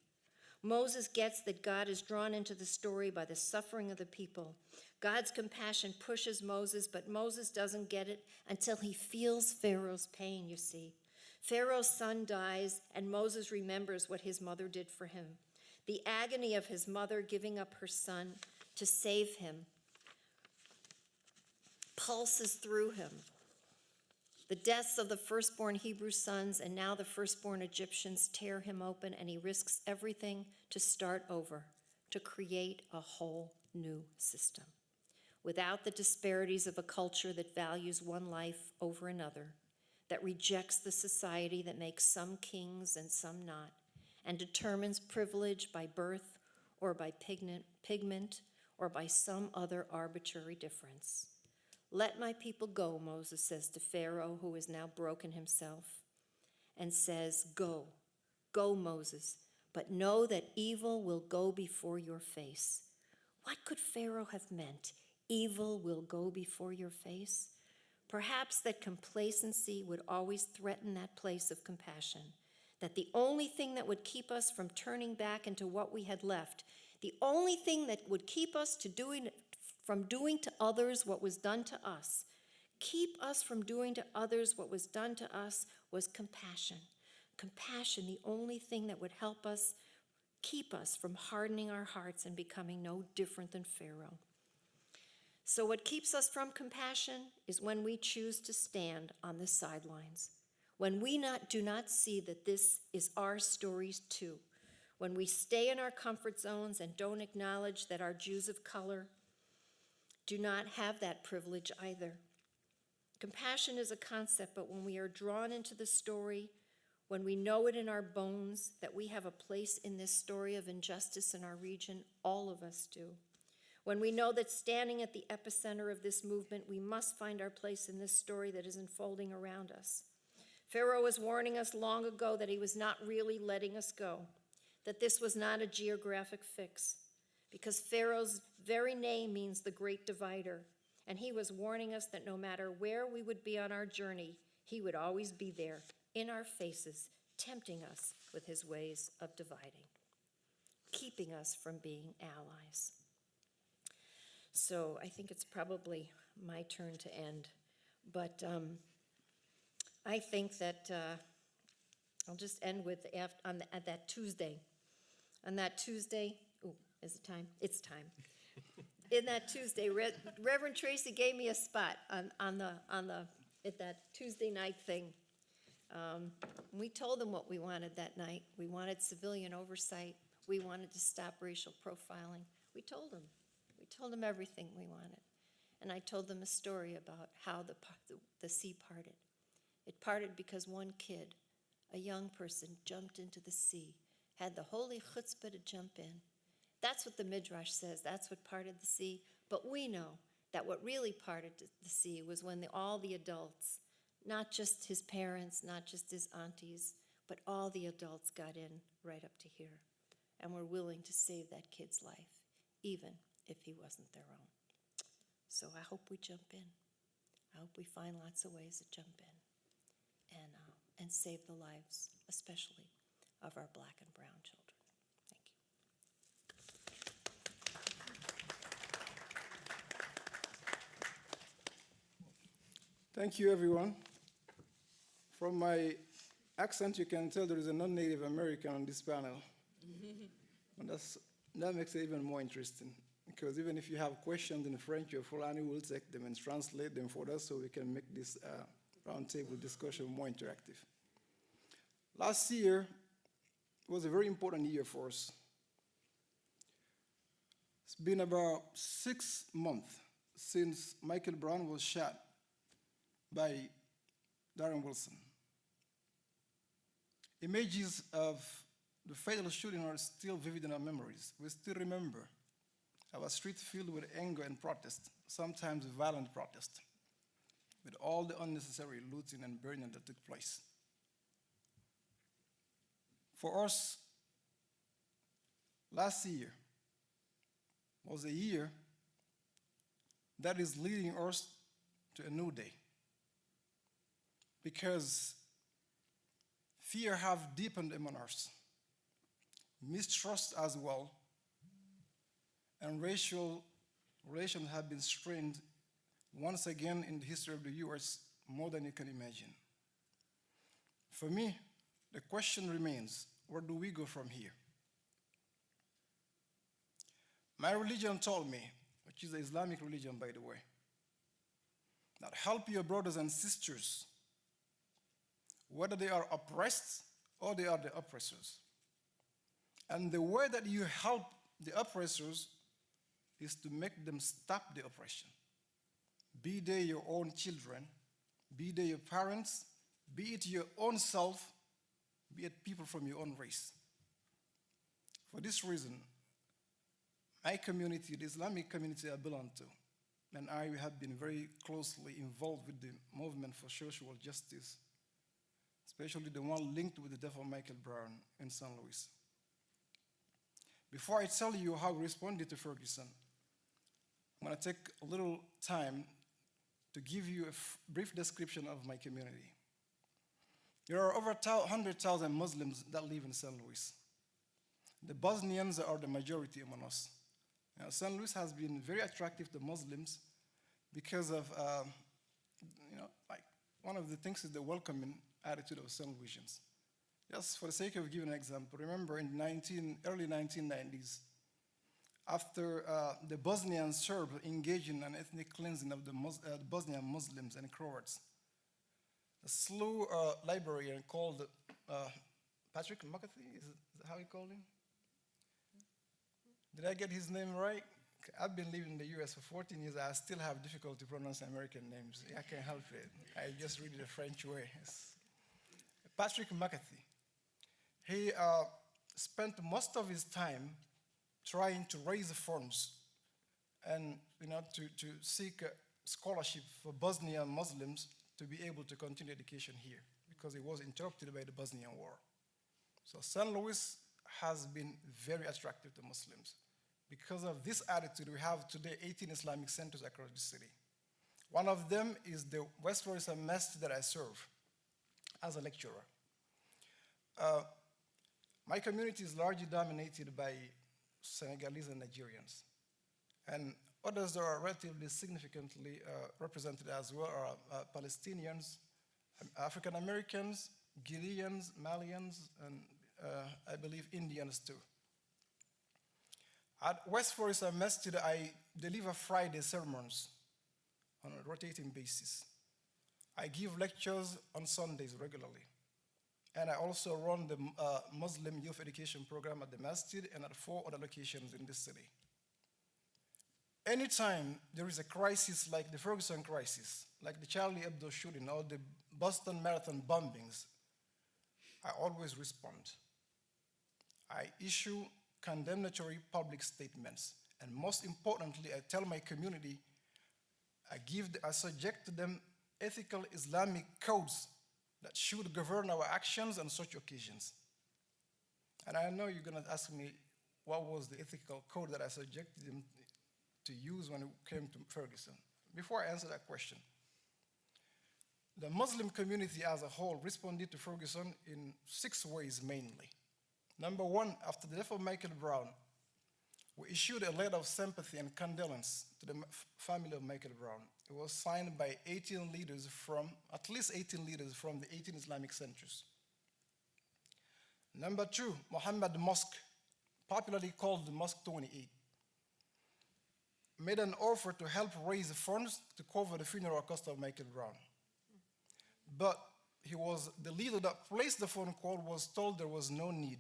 Moses gets that God is drawn into the story by the suffering of the people. God's compassion pushes Moses, but Moses doesn't get it until he feels Pharaoh's pain, you see. Pharaoh's son dies, and Moses remembers what his mother did for him. The agony of his mother giving up her son to save him pulses through him. The deaths of the firstborn Hebrew sons and now the firstborn Egyptians tear him open, and he risks everything to start over, to create a whole new system. Without the disparities of a culture that values one life over another, that rejects the society that makes some kings and some not, and determines privilege by birth or by pigment or by some other arbitrary difference. Let my people go, Moses says to Pharaoh, who is now broken himself, and says, go, Moses, but know that evil will go before your face. What could Pharaoh have meant? Evil will go before your face? Perhaps that complacency would always threaten that place of compassion, that the only thing that would keep us from turning back into what we had left, the only thing that would keep us from doing to others what was done to us, keep us from doing to others what was done to us, was compassion. Compassion, the only thing that would help us, keep us from hardening our hearts and becoming no different than Pharaoh. So what keeps us from compassion is when we choose to stand on the sidelines, when we do not see that this is our stories too, when we stay in our comfort zones and don't acknowledge that our Jews of color do not have that privilege either. Compassion is a concept, but when we are drawn into the story, when we know it in our bones that we have a place in this story of injustice in our region, all of us do. When we know that standing at the epicenter of this movement, we must find our place in this story that is unfolding around us. Pharaoh was warning us long ago that he was not really letting us go, that this was not a geographic fix, because Pharaoh's very name means the great divider, and he was warning us that no matter where we would be on our journey, he would always be there, in our faces, tempting us with his ways of dividing, keeping us from being allies. So I think it's probably my turn to end, but I think that I'll just end with at that Tuesday. On that Tuesday, is it time? It's time. In that Tuesday, Reverend Traci gave me a spot at that Tuesday night thing. We told them what we wanted that night. We wanted civilian oversight. We wanted to stop racial profiling. We told them everything we wanted. And I told them a story about how the sea parted. It parted because one kid, a young person, jumped into the sea, had the holy chutzpah to jump in. That's what the Midrash says. That's what parted the sea. But we know that what really parted the sea was when all the adults, not just his parents, not just his aunties, but all the adults got in right up to here and were willing to save that kid's life, even if he wasn't their own. So I hope we jump in. I hope we find lots of ways to jump in and save the lives, especially of our black and brown children. Thank you. Thank you, everyone. From my accent, you can tell there is a non-Native American on this panel. And that makes it even more interesting, because even if you have questions in French or Fulani, we'll take them and translate them for us so we can make this roundtable discussion more interactive. Last year was a very important year for us. It's been about 6 months since Michael Brown was shot by Darren Wilson. Images of the fatal shooting are still vivid in our memories. We still remember our streets filled with anger and protest, sometimes violent protest, with all the unnecessary looting and burning that took place. For us, last year was a year that is leading us to a new day, because fear have deepened among us, mistrust as well, and racial relations have been strained once again in the history of the US more than you can imagine. For me, the question remains, where do we go from here? My religion told me, which is the Islamic religion, by the way, that help your brothers and sisters, whether they are oppressed or they are the oppressors. And the way that you help the oppressors is to make them stop the oppression. Be they your own children, be they your parents, be it your own self, be it people from your own race. For this reason, my community, the Islamic community I belong to, and I have been very closely involved with the movement for social justice, especially the one linked with the death of Michael Brown in St. Louis. Before I tell you how we responded to Ferguson, I'm going to take a little time to give you a brief description of my community. There are over 100,000 Muslims that live in St. Louis. The Bosnians are the majority among us. Now, St. Louis has been very attractive to Muslims because of, like one of the things is the welcoming attitude of St. Louisians. Just for the sake of giving an example, remember in early 1990s, after the Bosnian Serbs engaged in an ethnic cleansing of the Bosnian Muslims and Croats, a slew librarian called Patrick McAfee, is that how you called him? Did I get his name right? I've been living in the US for 14 years. I still have difficulty pronouncing American names. I can't help it. I just read it the French way. Patrick McAfee. He spent most of his time trying to raise funds and to seek scholarship for Bosnian Muslims to be able to continue education here because it was interrupted by the Bosnian War. So St. Louis has been very attractive to Muslims. Because of this attitude, we have today 18 Islamic centers across the city. One of them is the West Florissant Masjid that I serve as a lecturer. My community is largely dominated by Senegalese and Nigerians. And others that are relatively significantly represented as well are Palestinians, African Americans, Guineans, Malians, and I believe Indians too. At West Florissant Masjid, I deliver Friday sermons on a rotating basis. I give lectures on Sundays regularly. And I also run the Muslim youth education program at the Masjid and at 4 other locations in this city. Anytime there is a crisis like the Ferguson crisis, like the Charlie Hebdo shooting or the Boston Marathon bombings, I always respond. I issue condemnatory public statements. And most importantly, I tell my community, I subject to them ethical Islamic codes that should govern our actions on such occasions. And I know you're going to ask me, what was the ethical code that I subjected them to use when it came to Ferguson? Before I answer that question, the Muslim community as a whole responded to Ferguson in 6 ways mainly. Number 1, after the death of Michael Brown, we issued a letter of sympathy and condolence to the family of Michael Brown. It was signed by at least 18 leaders from the 18 Islamic centers. Number 2, Muhammad Mosque, popularly called the Mosque 28, made an offer to help raise funds to cover the funeral cost of Michael Brown. But the leader that placed the phone call was told there was no need,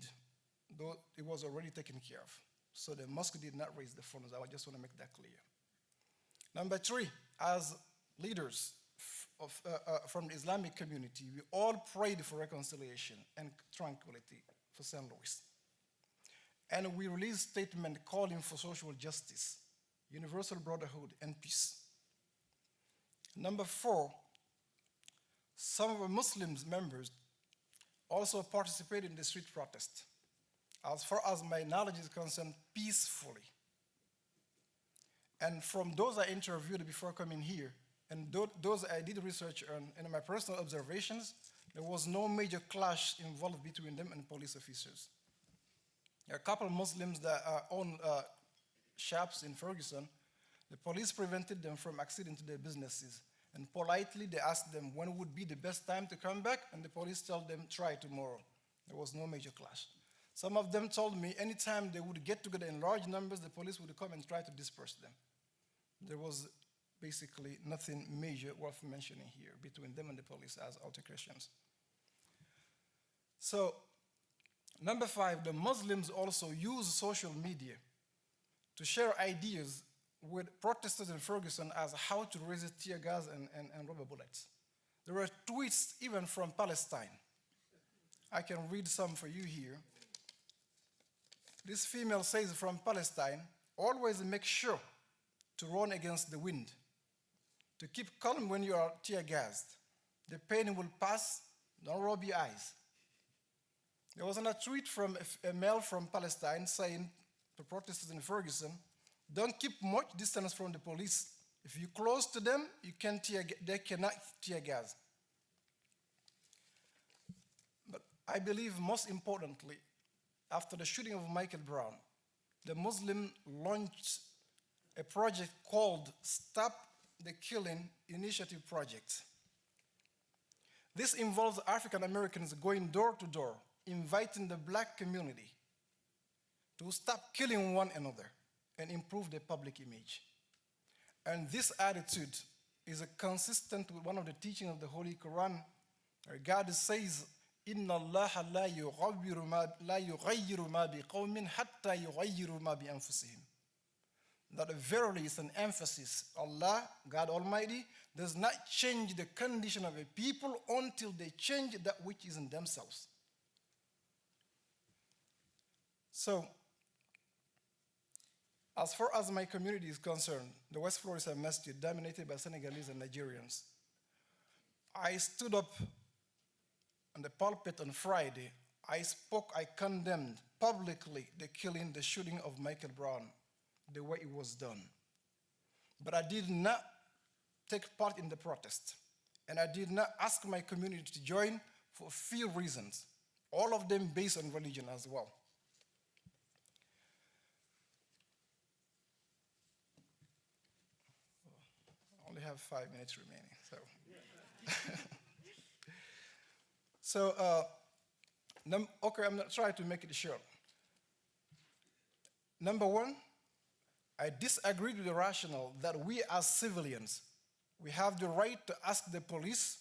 though it was already taken care of. So the mosque did not raise the funds. I just want to make that clear. Number 3, as leaders from the Islamic community, we all prayed for reconciliation and tranquility for St. Louis. And we released a statement calling for social justice, universal brotherhood, and peace. Number 4, some of our Muslim members also participated in the street protest. As far as my knowledge is concerned, peacefully. And from those I interviewed before coming here, and those I did research on, and my personal observations, there was no major clash involved between them and police officers. There are a couple of Muslims that own shops in Ferguson. The police prevented them from acceding to their businesses. And politely, they asked them when would be the best time to come back, and the police told them, try tomorrow. There was no major clash. Some of them told me anytime they would get together in large numbers, the police would come and try to disperse them. There was basically nothing major worth mentioning here between them and the police as altercations. So, number 5, the Muslims also use social media to share ideas with protesters in Ferguson as how to resist tear gas and rubber bullets. There were tweets even from Palestine. I can read some for you here. This female says from Palestine, always make sure to run against the wind, to keep calm when you are tear gassed. The pain will pass, don't rub your eyes. There was another tweet from a male from Palestine saying to protesters in Ferguson, don't keep much distance from the police. If you're close to them, they cannot tear gas. But I believe most importantly, after the shooting of Michael Brown, the Muslim launched a project called Stop the Killing Initiative Project. This involves African Americans going door to door, inviting the black community to stop killing one another and improve their public image. And this attitude is consistent with one of the teachings of the Holy Quran, where God says, إِنَّ اللَّهَ لَا يُغَيِّرُ مَا بِقَوْمٍ حَتَّى يُغَيِّرُ مَا بِأَنفُسِهِمْ. That verily is an emphasis. Allah, God Almighty, does not change the condition of a people until they change that which is in themselves. So, as far as my community is concerned, the West Florissant Masjid, dominated by Senegalese and Nigerians, I stood up on the pulpit on Friday. I condemned publicly the shooting of Michael Brown, the way it was done. But I did not take part in the protest. And I did not ask my community to join for a few reasons, all of them based on religion as well. I only have 5 minutes remaining, so. Okay, I'm not trying to make it short. Number one, I disagree with the rationale that we as civilians, we have the right to ask the police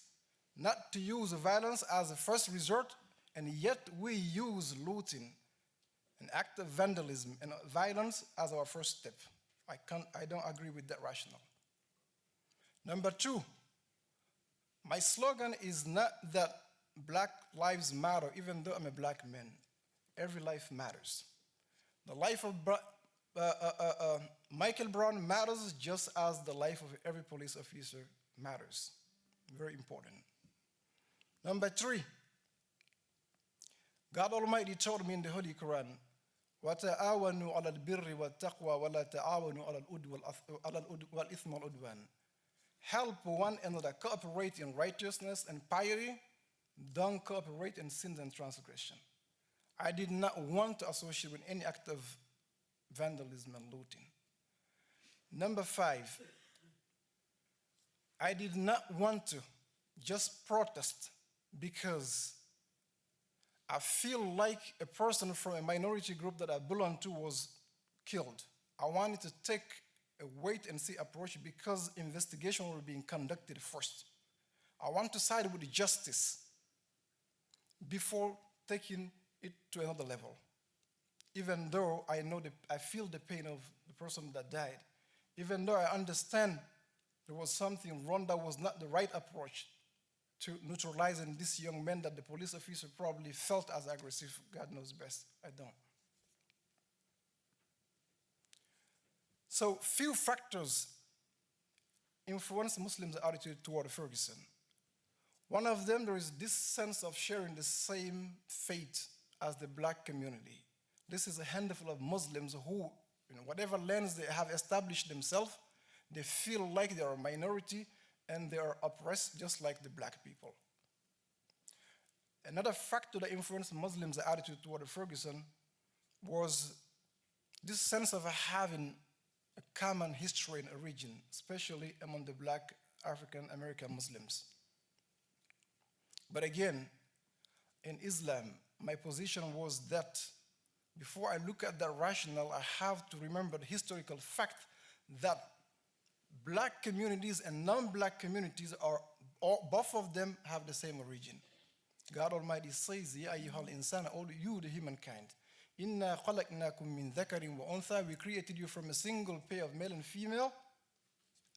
not to use violence as a first resort, and yet we use looting, an act of vandalism and violence as our first step. I don't agree with that rationale. Number two, my slogan is not that Black lives matter, even though I'm a black man. Every life matters. The life of Michael Brown matters just as the life of every police officer matters. Very important. Number three, God Almighty told me in the Holy Quran, وَتَعَاوَنُوا عَلَى الْبِرِّ وَالتَّقْوَى وَلَا تَعَاوَنُوا عَلَى الْإِثْمِ وَالْعُدْوَانِ. Help one another, cooperate in righteousness and piety, don't cooperate in sins and transgression. I did not want to associate with any act of vandalism and looting. Number five, I did not want to just protest because I feel like a person from a minority group that I belong to was killed. I wanted to take a wait-and-see approach because investigation were being conducted first. I want to side with justice before taking it to another level, even though I feel the pain of the person that died, even though I understand there was something wrong, that was not the right approach to neutralizing this young man that the police officer probably felt as aggressive. God knows best. I don't. So few factors influence Muslims' attitude toward Ferguson. One of them, there is this sense of sharing the same fate as the black community. This is a handful of Muslims who, in whatever lens they have established themselves, they feel like they are a minority and they are oppressed just like the black people. Another factor that influenced Muslims' attitude toward Ferguson was this sense of having a common history and origin, especially among the black African American Muslims. But again, in Islam, my position was that before I look at that rationale, I have to remember the historical fact that black communities and non-black communities both of them have the same origin. God Almighty says, Ya ayyuhal insana, all you the humankind, inna khalaqnakum min dhakarin wa untha, we created you from a single pair of male and female,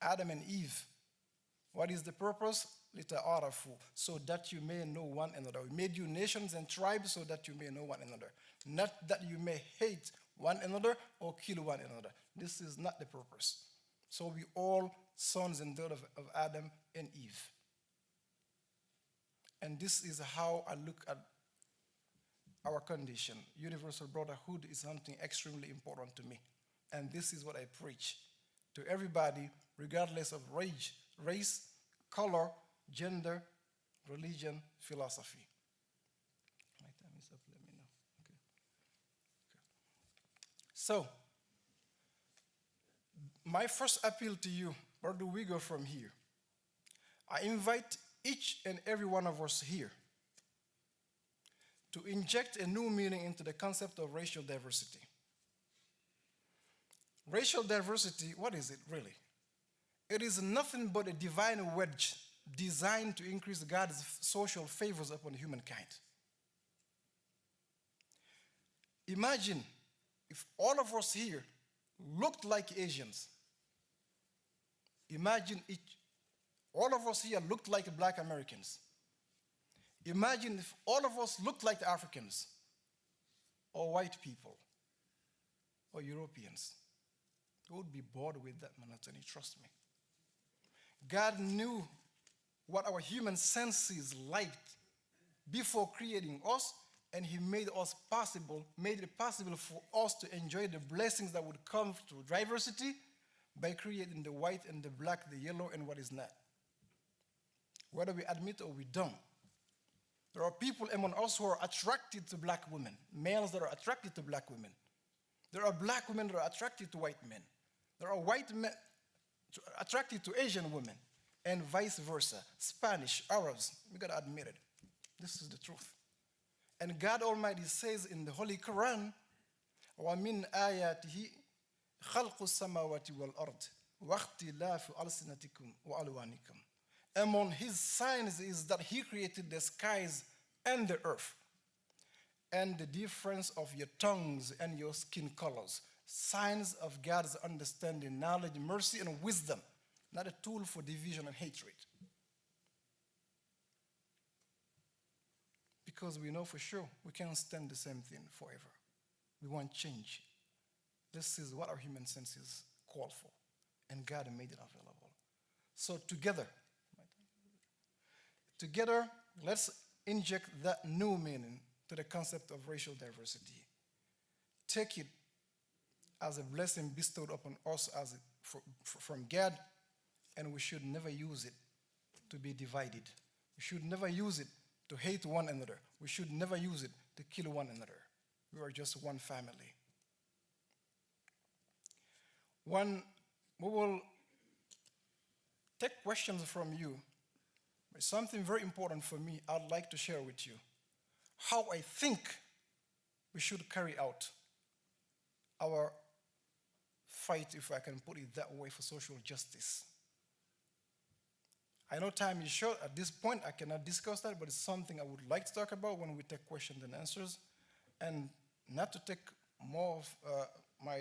Adam and Eve. What is the purpose? Lita'arafu, so that you may know one another. We made you nations and tribes so that you may know one another. Not that you may hate one another or kill one another. This is not the purpose. So we all sons and daughters of Adam and Eve. And this is how I look at our condition. Universal brotherhood is something extremely important to me. And this is what I preach to everybody, regardless of race, color, gender, religion, philosophy. My time is up, let me know. Okay. So, my first appeal to you, where do we go from here? I invite each and every one of us here to inject a new meaning into the concept of racial diversity. Racial diversity, what is it really? It is nothing but a divine wedge designed to increase God's social favors upon humankind. Imagine if all of us here looked like Asians. Imagine all of us here looked like Black Americans. Imagine if all of us looked like Africans, or white people, or Europeans. We would be bored with that monotony, trust me. God knew what our human senses liked before creating us, and he made it possible for us to enjoy the blessings that would come through diversity by creating the white and the black, the yellow, and what is not. Whether we admit or we don't. There are people among us who are attracted to black women, males that are attracted to black women. There are black women that are attracted to white men. There are white men attracted to Asian women, and vice versa. Spanish, Arabs, we gotta admit it. This is the truth. And God Almighty says in the Holy Quran, وَمِنْ آيَاتِهِ خَلْقُ السَّمَاوَاتِ وَالْأَرْضِ وَاخْتِلَافُ أَلْسِنَتِكُمْ وَأَلْوَانِكُمْ. Among his signs is that he created the skies and the earth, and the difference of your tongues and your skin colors. Signs of God's understanding, knowledge, mercy, and wisdom, not a tool for division and hatred. Because we know for sure we can't stand the same thing forever. We want change. This is what our human senses call for, and God made it available. So together, let's inject that new meaning to the concept of racial diversity. Take it as a blessing bestowed upon us from God, and we should never use it to be divided. We should never use it to hate one another. We should never use it to kill one another. We are just one family. We will take questions from you. But something very important for me I'd like to share with you. How I think we should carry out our fight, if I can put it that way, for social justice. I know time is short. At this point, I cannot discuss that, but it's something I would like to talk about when we take questions and answers. And not to take more of my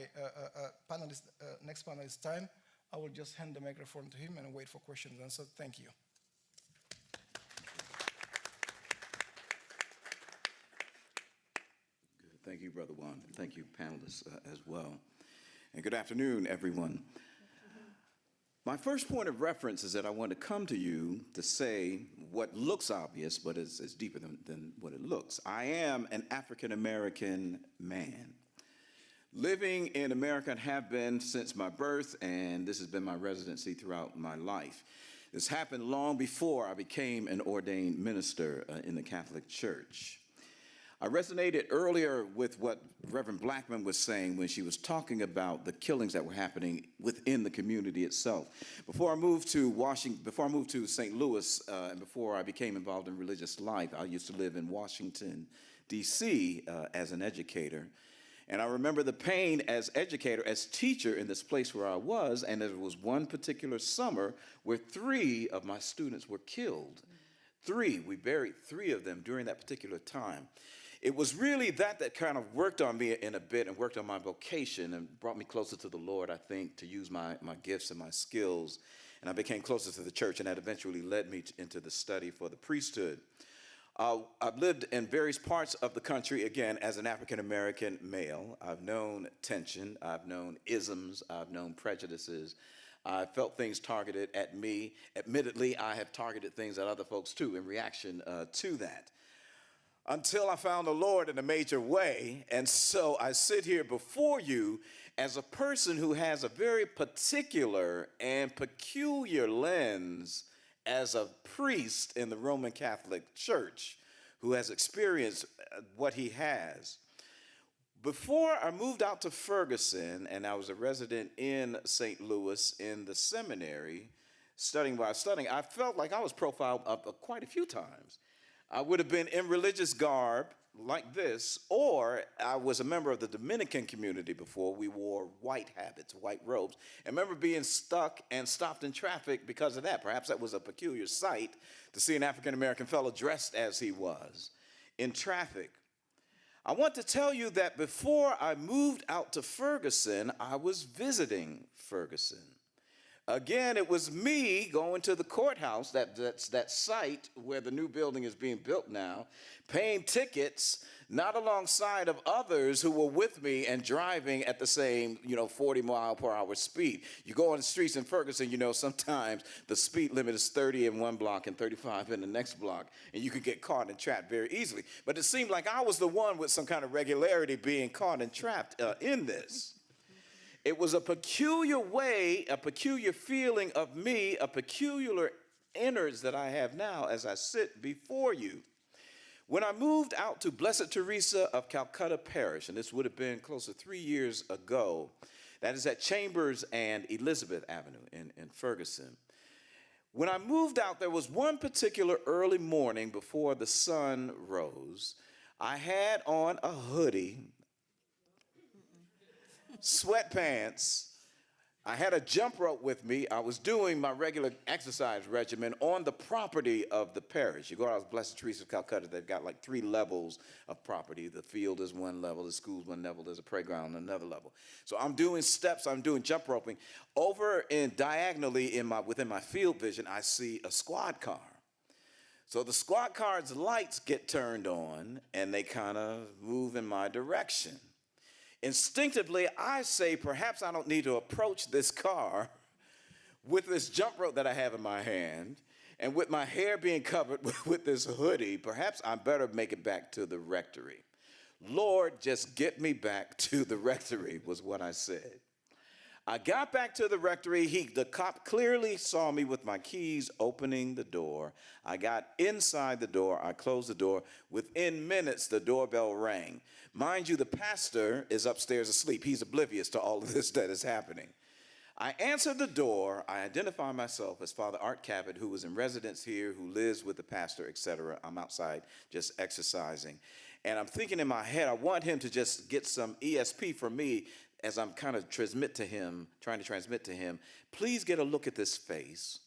next panelist's time, I will just hand the microphone to him and wait for questions and answers. Thank you. Good. Thank you, Brother Wann. Thank you, panelists, as well. And good afternoon, everyone. My first point of reference is that I want to come to you to say what looks obvious, but is deeper than what it looks. I am an African-American man, living in America and have been since my birth, and this has been my residency throughout my life. This happened long before I became an ordained minister in the Catholic Church. I resonated earlier with what Reverend Blackmon was saying when she was talking about the killings that were happening within the community itself. Before I moved to St. Louis, and before I became involved in religious life, I used to live in Washington, D.C. As an educator. And I remember the pain as educator, as teacher in this place where I was, and there was one particular summer where 3 of my students were killed. 3, we buried 3 of them during that particular time. It was really that kind of worked on me in a bit and worked on my vocation and brought me closer to the Lord, I think, to use my gifts and my skills. And I became closer to the church, and that eventually led me into the study for the priesthood. I've lived in various parts of the country, again, as an African-American male. I've known tension, I've known isms, I've known prejudices. I felt things targeted at me. Admittedly, I have targeted things at other folks, too, in reaction to that. Until I found the Lord in a major way. And so I sit here before you as a person who has a very particular and peculiar lens as a priest in the Roman Catholic Church who has experienced what he has. Before I moved out to Ferguson, and I was a resident in St. Louis in the seminary, studying while studying, I felt like I was profiled quite a few times. I would have been in religious garb, like this, or I was a member of the Dominican community before. We wore white habits, white robes. And I remember being stuck and stopped in traffic because of that. Perhaps that was a peculiar sight to see an African-American fellow dressed as he was in traffic. I want to tell you that before I moved out to Ferguson, I was visiting Ferguson. Again, it was me going to the courthouse, that site where the new building is being built now, paying tickets, not alongside of others who were with me and driving at the same, 40-mile-per-hour speed. You go on the streets in Ferguson, sometimes the speed limit is 30 in one block and 35 in the next block, and you could get caught and trapped very easily. But it seemed like I was the one with some kind of regularity being caught and trapped in this. It was a peculiar way, a peculiar feeling of me, a peculiar innards that I have now as I sit before you. When I moved out to Blessed Teresa of Calcutta Parish, and this would have been close to 3 years ago, that is at Chambers and Elizabeth Avenue in Ferguson. When I moved out, there was one particular early morning before the sun rose. I had on a hoodie, sweatpants. I had a jump rope with me. I was doing my regular exercise regimen on the property of the parish. You go out to Blessed Teresa of Calcutta, they've got like 3 levels of property. The field is one level, the school's one level, there's a playground on another level. So I'm doing steps, I'm doing jump roping. Over in diagonally within my field vision, I see a squad car. So the squad car's lights get turned on and they kind of move in my direction. Instinctively, I say, perhaps I don't need to approach this car with this jump rope that I have in my hand, and with my hair being covered with this hoodie, perhaps I better make it back to the rectory. Lord, just get me back to the rectory, was what I said. I got back to the rectory. The cop clearly saw me with my keys opening the door. I got inside the door. I closed the door. Within minutes, the doorbell rang. Mind you, the pastor is upstairs asleep. He's oblivious to all of this that is happening. I answered the door. I identify myself as Father Art Cavitt, who was in residence here, who lives with the pastor, etc. I'm outside just exercising. And I'm thinking in my head, I want him to just get some ESP for me as I'm kind of trying to transmit to him, please get a look at this face.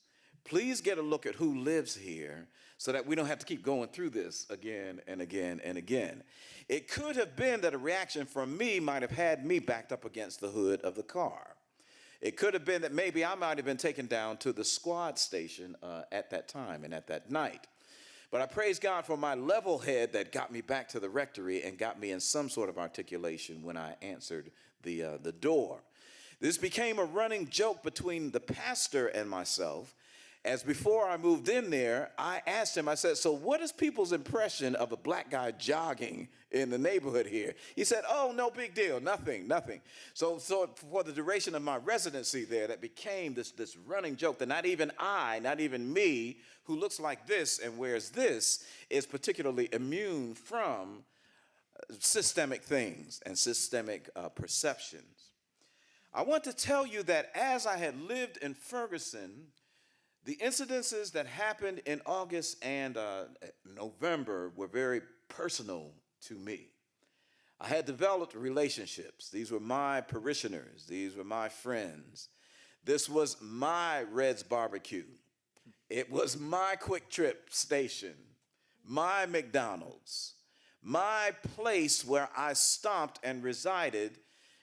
Please get a look at who lives here so that we don't have to keep going through this again and again and again. It could have been that a reaction from me might have had me backed up against the hood of the car. It could have been that maybe I might have been taken down to the squad station at that time and at that night. But I praise God for my level head that got me back to the rectory and got me in some sort of articulation when I answered the door. This became a running joke between the pastor and myself, as before I moved in there, I asked him, I said, so what is people's impression of a black guy jogging in the neighborhood here? He said, oh, no big deal, nothing. So for the duration of my residency there, that became this running joke that not even me, who looks like this and wears this, is particularly immune from systemic things and systemic perceptions. I want to tell you that as I had lived in Ferguson, the incidences that happened in August and November were very personal to me. I had developed relationships. These were my parishioners. These were my friends. This was my Red's Barbecue. It was my Quick Trip station, my McDonald's, my place where I stomped and resided,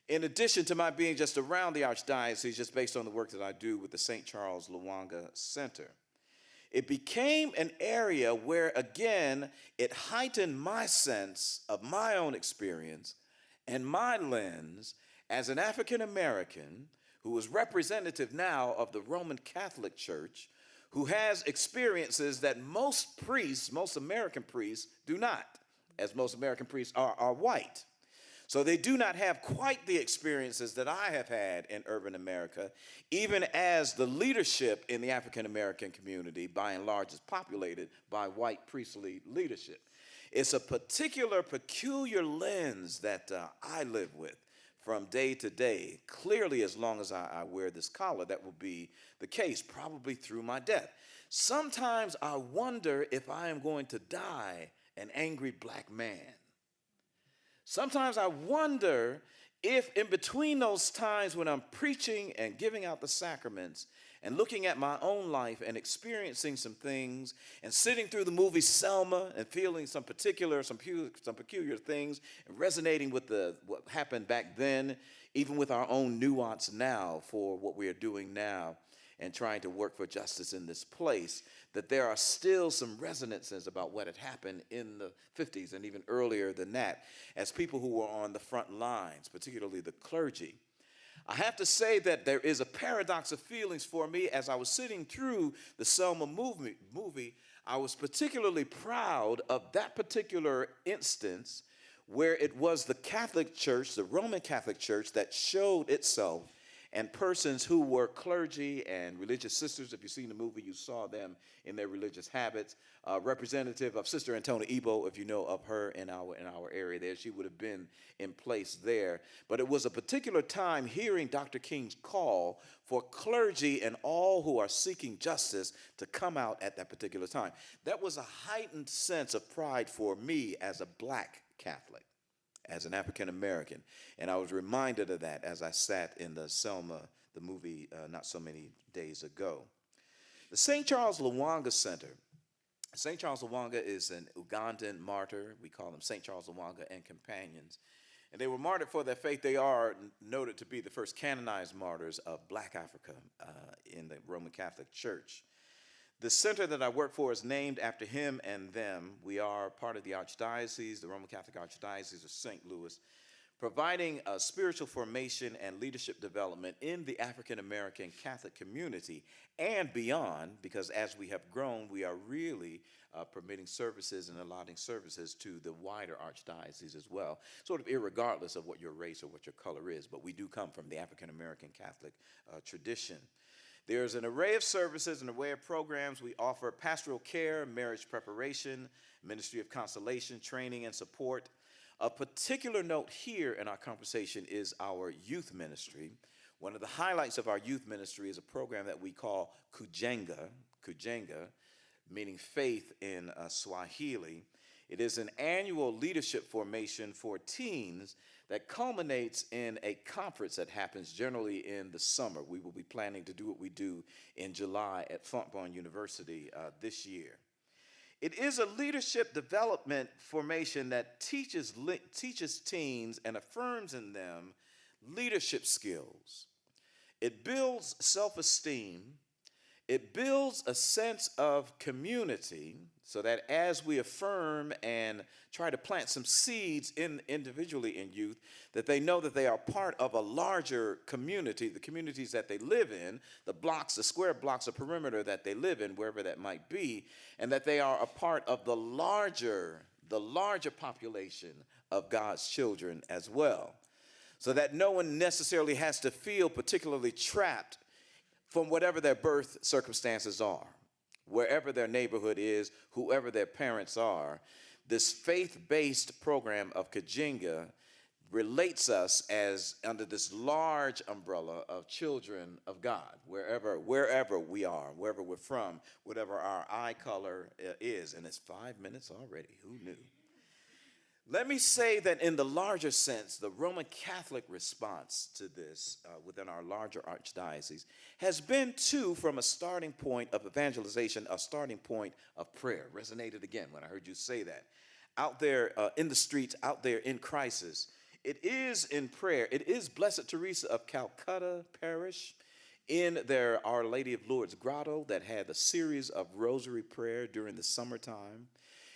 in addition to my being just around the Archdiocese, just based on the work that I do with the St. Charles Lwanga Center. It became an area where, again, it heightened my sense of my own experience and my lens as an African American who is representative now of the Roman Catholic Church, who has experiences that most priests, most American priests, do not, as most American priests are white. So they do not have quite the experiences that I have had in urban America, even as the leadership in the African American community, by and large, is populated by white priestly leadership. It's a particular, peculiar lens that I live with from day to day. Clearly, as long as I wear this collar, that will be the case, probably through my death. Sometimes I wonder if I am going to die an angry black man. Sometimes I wonder if in between those times when I'm preaching and giving out the sacraments and looking at my own life and experiencing some things and sitting through the movie Selma and feeling some peculiar things and resonating with what happened back then, even with our own nuance now for what we are doing now and trying to work for justice in this place, that there are still some resonances about what had happened in the 50s and even earlier than that, as people who were on the front lines, particularly the clergy. I have to say that there is a paradox of feelings for me as I was sitting through the Selma movie. I was particularly proud of that particular instance where it was the Catholic Church, the Roman Catholic Church, that showed itself, and persons who were clergy and religious sisters. If you've seen the movie, you saw them in their religious habits. Representative of Sister Antonia Ebo, if you know of her in our area there, she would have been in place there. But it was a particular time hearing Dr. King's call for clergy and all who are seeking justice to come out at that particular time. That was a heightened sense of pride for me as a Black Catholic, as an African American. And I was reminded of that as I sat in the Selma, the movie, not so many days ago. The St. Charles Lwanga Center. St. Charles Lwanga is an Ugandan martyr. We call them St. Charles Lwanga and companions. And they were martyred for their faith. They are noted to be the first canonized martyrs of Black Africa in the Roman Catholic Church. The center that I work for is named after him and them. We are part of the Archdiocese, the Roman Catholic Archdiocese of St. Louis, providing spiritual formation and leadership development in the African American Catholic community and beyond, because as we have grown, we are really permitting services and allotting services to the wider Archdiocese as well, sort of irregardless of what your race or what your color is, but we do come from the African American Catholic tradition. There's an array of services, an array of programs. We offer pastoral care, marriage preparation, ministry of consolation, training and support. A particular note here in our conversation is our youth ministry. One of the highlights of our youth ministry is a program that we call Kujenga, meaning faith in Swahili. It is an annual leadership formation for teens that culminates in a conference that happens generally in the summer. We will be planning to do what we do in July at Fontbonne University this year. It is a leadership development formation that teaches teens and affirms in them leadership skills. It builds self-esteem. It builds a sense of community so that as we affirm and try to plant some seeds individually in youth, that they know that they are part of a larger community, the communities that they live in, the blocks, the square blocks of perimeter that they live in, wherever that might be, and that they are a part of the larger population of God's children as well. So that no one necessarily has to feel particularly trapped from whatever their birth circumstances are, wherever their neighborhood is, whoever their parents are. This faith-based program of Kujenga relates us as under this large umbrella of children of God, wherever we are, wherever we're from, whatever our eye color is. And it's 5 minutes already, who knew? Let me say that in the larger sense, the Roman Catholic response to this within our larger archdiocese has been too, from a starting point of evangelization, a starting point of prayer. Resonated again when I heard you say that. Out there in the streets, out there in crisis, it is in prayer. It is Blessed Teresa of Calcutta Parish in their Our Lady of Lourdes grotto that had a series of rosary prayer during the summertime.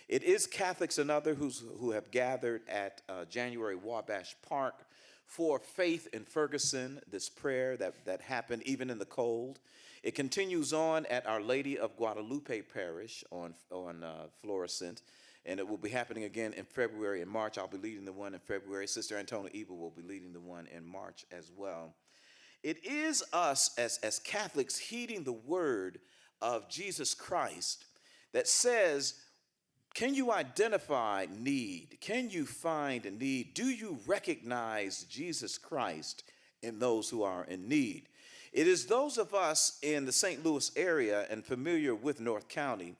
It is Catholics and others who have gathered at January Wabash Park for Faith in Ferguson, this prayer that happened even in the cold. It continues on at Our Lady of Guadalupe Parish on Florissant, and it will be happening again in February and March. I'll be leading the one in February. Sister Antonia Ebo will be leading the one in March as well. It is us as Catholics heeding the word of Jesus Christ that says, can you identify need? Can you find a need? Do you recognize Jesus Christ in those who are in need? It is those of us in the St. Louis area and familiar with North County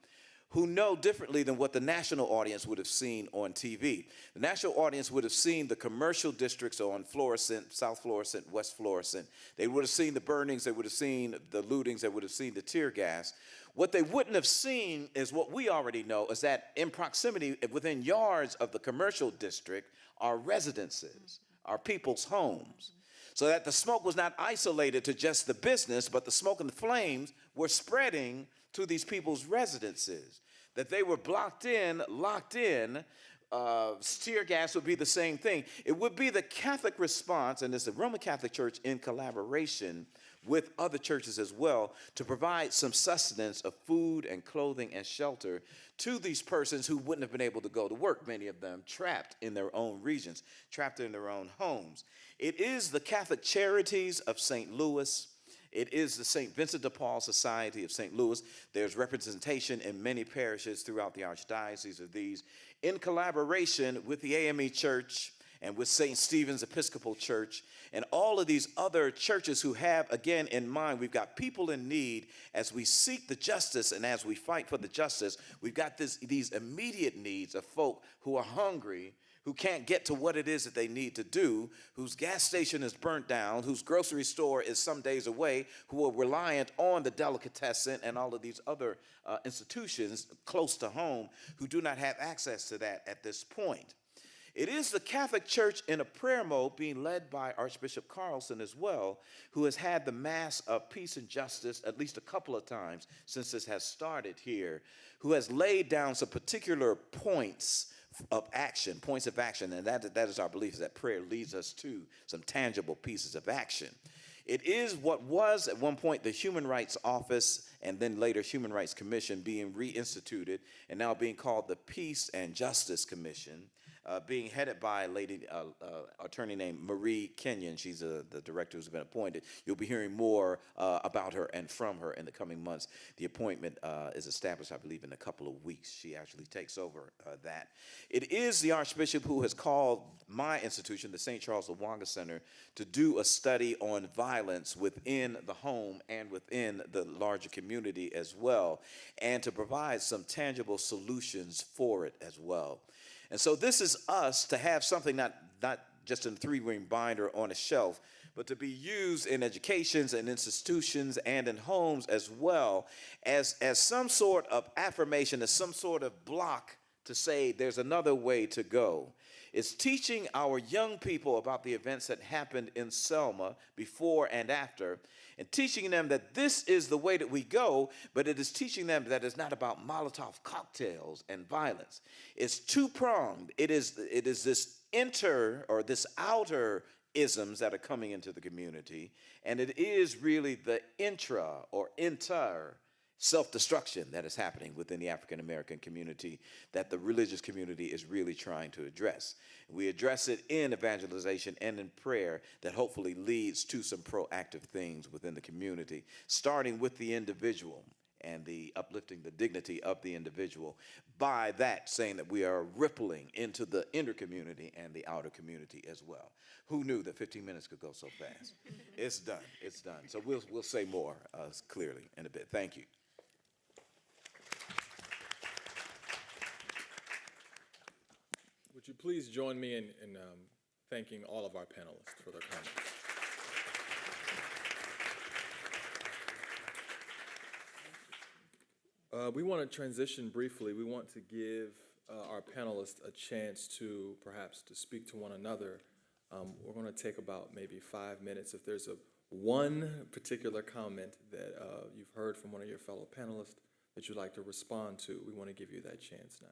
who know differently than what the national audience would have seen on TV. The national audience would have seen the commercial districts on Florissant, South Florissant, West Florissant. They would have seen the burnings, they would have seen the lootings, they would have seen the tear gas. What they wouldn't have seen is what we already know, is that in proximity, within yards of the commercial district, are residences, are people's homes. So that the smoke was not isolated to just the business, but the smoke and the flames were spreading to these people's residences. That they were blocked in, locked in. Tear gas would be the same thing. It would be the Catholic response, and it's the Roman Catholic Church in collaboration with other churches as well, to provide some sustenance of food and clothing and shelter to these persons who wouldn't have been able to go to work, many of them trapped in their own regions, trapped in their own homes. It is the Catholic Charities of St. Louis. It is the St. Vincent de Paul Society of St. Louis. There's representation in many parishes throughout the archdiocese of these, in collaboration with the AME Church and with St. Stephen's Episcopal Church, and all of these other churches who have, again, in mind, we've got people in need. As we seek the justice and as we fight for the justice, we've got these immediate needs of folk who are hungry, who can't get to what it is that they need to do, whose gas station is burnt down, whose grocery store is some days away, who are reliant on the delicatessen and all of these other institutions close to home, who do not have access to that at this point. It is the Catholic Church in a prayer mode being led by Archbishop Carlson as well, who has had the Mass of Peace and Justice at least a couple of times since this has started here, who has laid down some particular points of action, and that is our belief, is that prayer leads us to some tangible pieces of action. It is what was at one point the Human Rights Office and then later Human Rights Commission being reinstituted and now being called the Peace and Justice Commission, being headed by a lady, attorney named Marie Kenyon. She's the director who's been appointed. You'll be hearing more about her and from her in the coming months. The appointment is established, I believe, in a couple of weeks. She actually takes over that. It is the Archbishop who has called my institution, the St. Charles Lwanga Center, to do a study on violence within the home and within the larger community as well, and to provide some tangible solutions for it as well. And so this is us to have something not just in a 3-ring binder on a shelf, but to be used in educations and institutions and in homes as well as some sort of affirmation, as some sort of block to say there's another way to go. It's teaching our young people about the events that happened in Selma before and after, and teaching them that this is the way that we go, but it is teaching them that it's not about Molotov cocktails and violence. It's two-pronged. It is this this outer isms that are coming into the community, and it is really the intra or inter self-destruction that is happening within the African American community that the religious community is really trying to address. We address it in evangelization and in prayer that hopefully leads to some proactive things within the community, starting with the individual and the uplifting the dignity of the individual. By that, saying that we are rippling into the inner community and the outer community as well. Who knew that 15 minutes could go so fast? It's done. It's done. So we'll say more clearly in a bit. Thank you. Would you please join me in thanking all of our panelists for their comments? We want to transition briefly. We want to give our panelists a chance to perhaps to speak to one another. We're going to take about maybe 5 minutes. If there's one particular comment that you've heard from one of your fellow panelists that you'd like to respond to, we want to give you that chance now.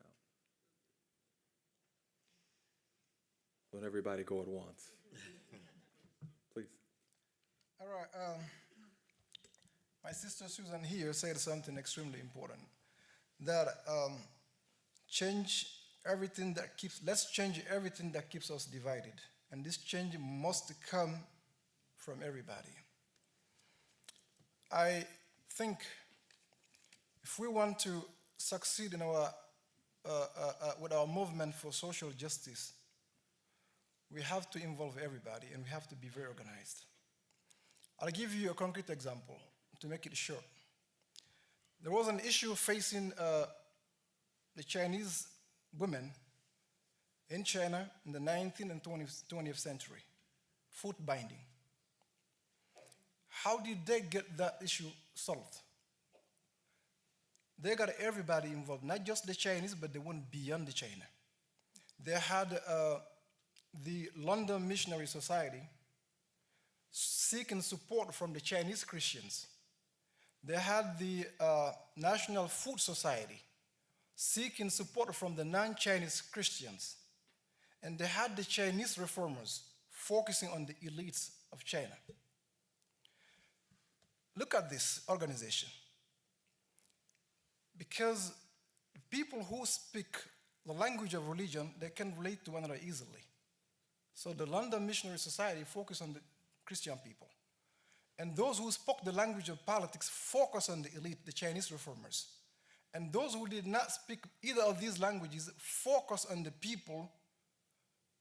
Don't everybody go at once. Please. All right. My sister Susan here said something extremely important. That let's change everything that keeps us divided. And this change must come from everybody. I think if we want to succeed in with our movement for social justice, we have to involve everybody and we have to be very organized. I'll give you a concrete example to make it short. There was an issue facing the Chinese women in China in the 19th and 20th century, foot binding. How did they get that issue solved? They got everybody involved, not just the Chinese, but they went beyond the China. They had the London Missionary Society seeking support from the Chinese Christians. They had the National Food Society seeking support from the non-Chinese Christians. And they had the Chinese reformers focusing on the elites of China. Look at this organization. Because people who speak the language of religion, they can relate to one another easily. So the London Missionary Society focused on the Christian people. And those who spoke the language of politics focused on the elite, the Chinese reformers. And those who did not speak either of these languages focused on the people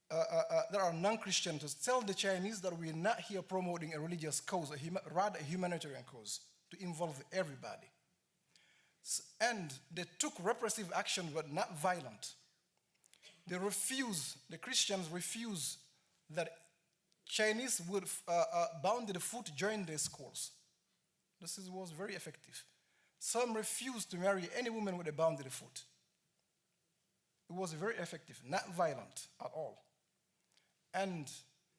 that are non-Christian, to tell the Chinese that we're not here promoting a religious cause, rather a humanitarian cause, to involve everybody. And they took repressive action, but not violent. They refused, the Christians refused that Chinese would bound the foot during their schools. This was very effective. Some refused to marry any woman with a bounded foot. It was very effective, not violent at all. And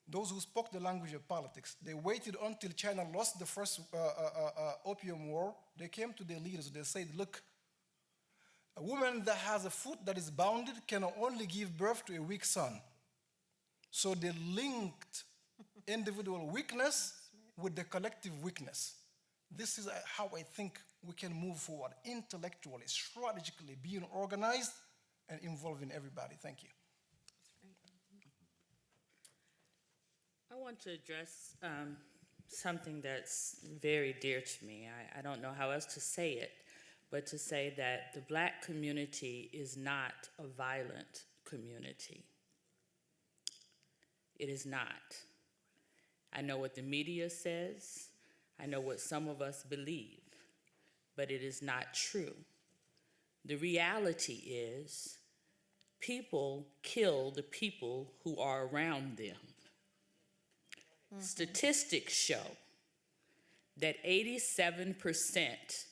those who spoke the language of politics, they waited until China lost the first Opium War. They came to their leaders. They said, look, a woman that has a foot that is bounded can only give birth to a weak son. So they linked individual weakness with the collective weakness. This is how I think we can move forward intellectually, strategically, being organized and involving everybody. Thank you. I want to address something that's very dear to me. I don't know how else to say it, but to say that the Black community is not a violent community. It is not. I know what the media says. I know what some of us believe, but it is not true. The reality is people kill the people who are around them. Statistics show that 87%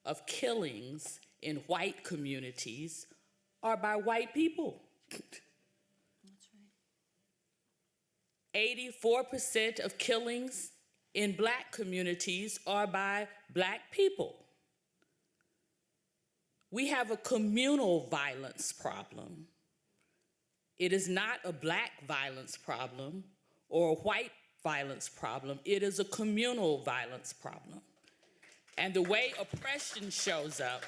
of killings in white communities are by white people. That's right. 84% of killings in Black communities are by Black people. We have a communal violence problem. It is not a Black violence problem or a white violence problem. It is a communal violence problem. And the way oppression shows up,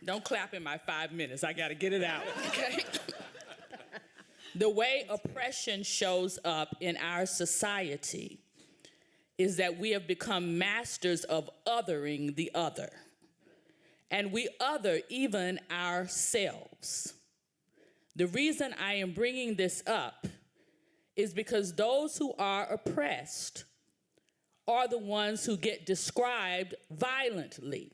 don't clap in my 5 minutes, I gotta get it out, okay? The way oppression shows up in our society is that we have become masters of othering the other. And we other even ourselves. The reason I am bringing this up is because those who are oppressed are the ones who get described violently.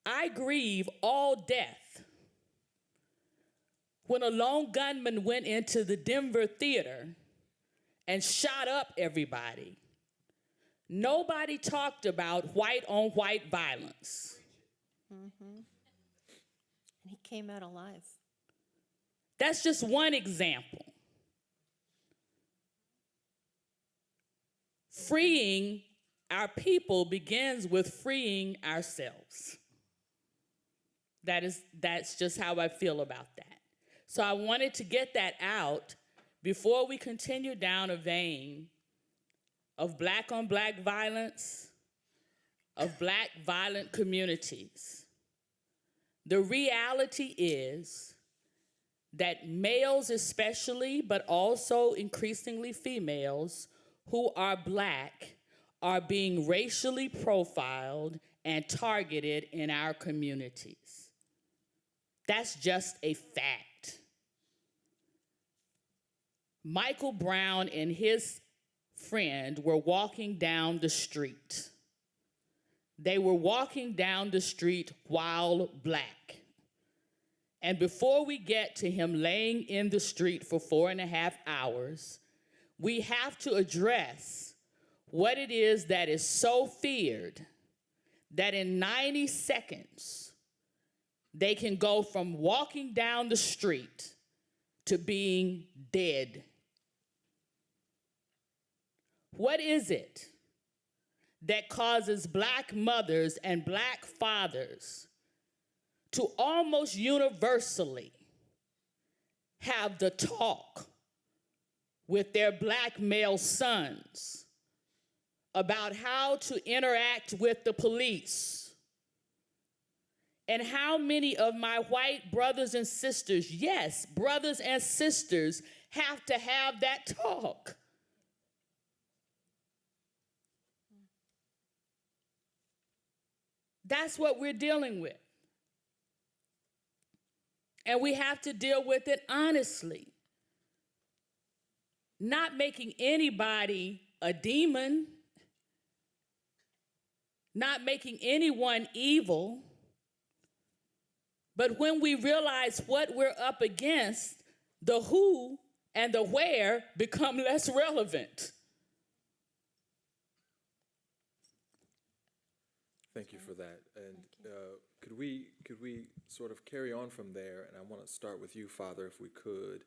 I grieve all death. When a lone gunman went into the Denver theater and shot up everybody, nobody talked about white-on-white violence. And he came out alive. That's just one example. Freeing our people begins with freeing ourselves. That's just how I feel about that. So I wanted to get that out before we continue down a vein of Black-on-Black violence, of Black violent communities. The reality is that males especially, but also increasingly females who are Black are being racially profiled and targeted in our communities. That's just a fact. Michael Brown and his friend were walking down the street. They were walking down the street while black. And before we get to him laying in the street for 4.5 hours, we have to address what it is that is so feared that in 90 seconds, they can go from walking down the street to being dead. What is it that causes black mothers and black fathers to almost universally have the talk with their black male sons about how to interact with the police? And how many of my white brothers and sisters, yes, brothers and sisters, have to have that talk? That's what we're dealing with. And we have to deal with it honestly. Not making anybody a demon, not making anyone evil. But when we realize what we're up against, the who and the where become less relevant. Thank you for that. And could we sort of carry on from there? And I want to start with you, Father, if we could.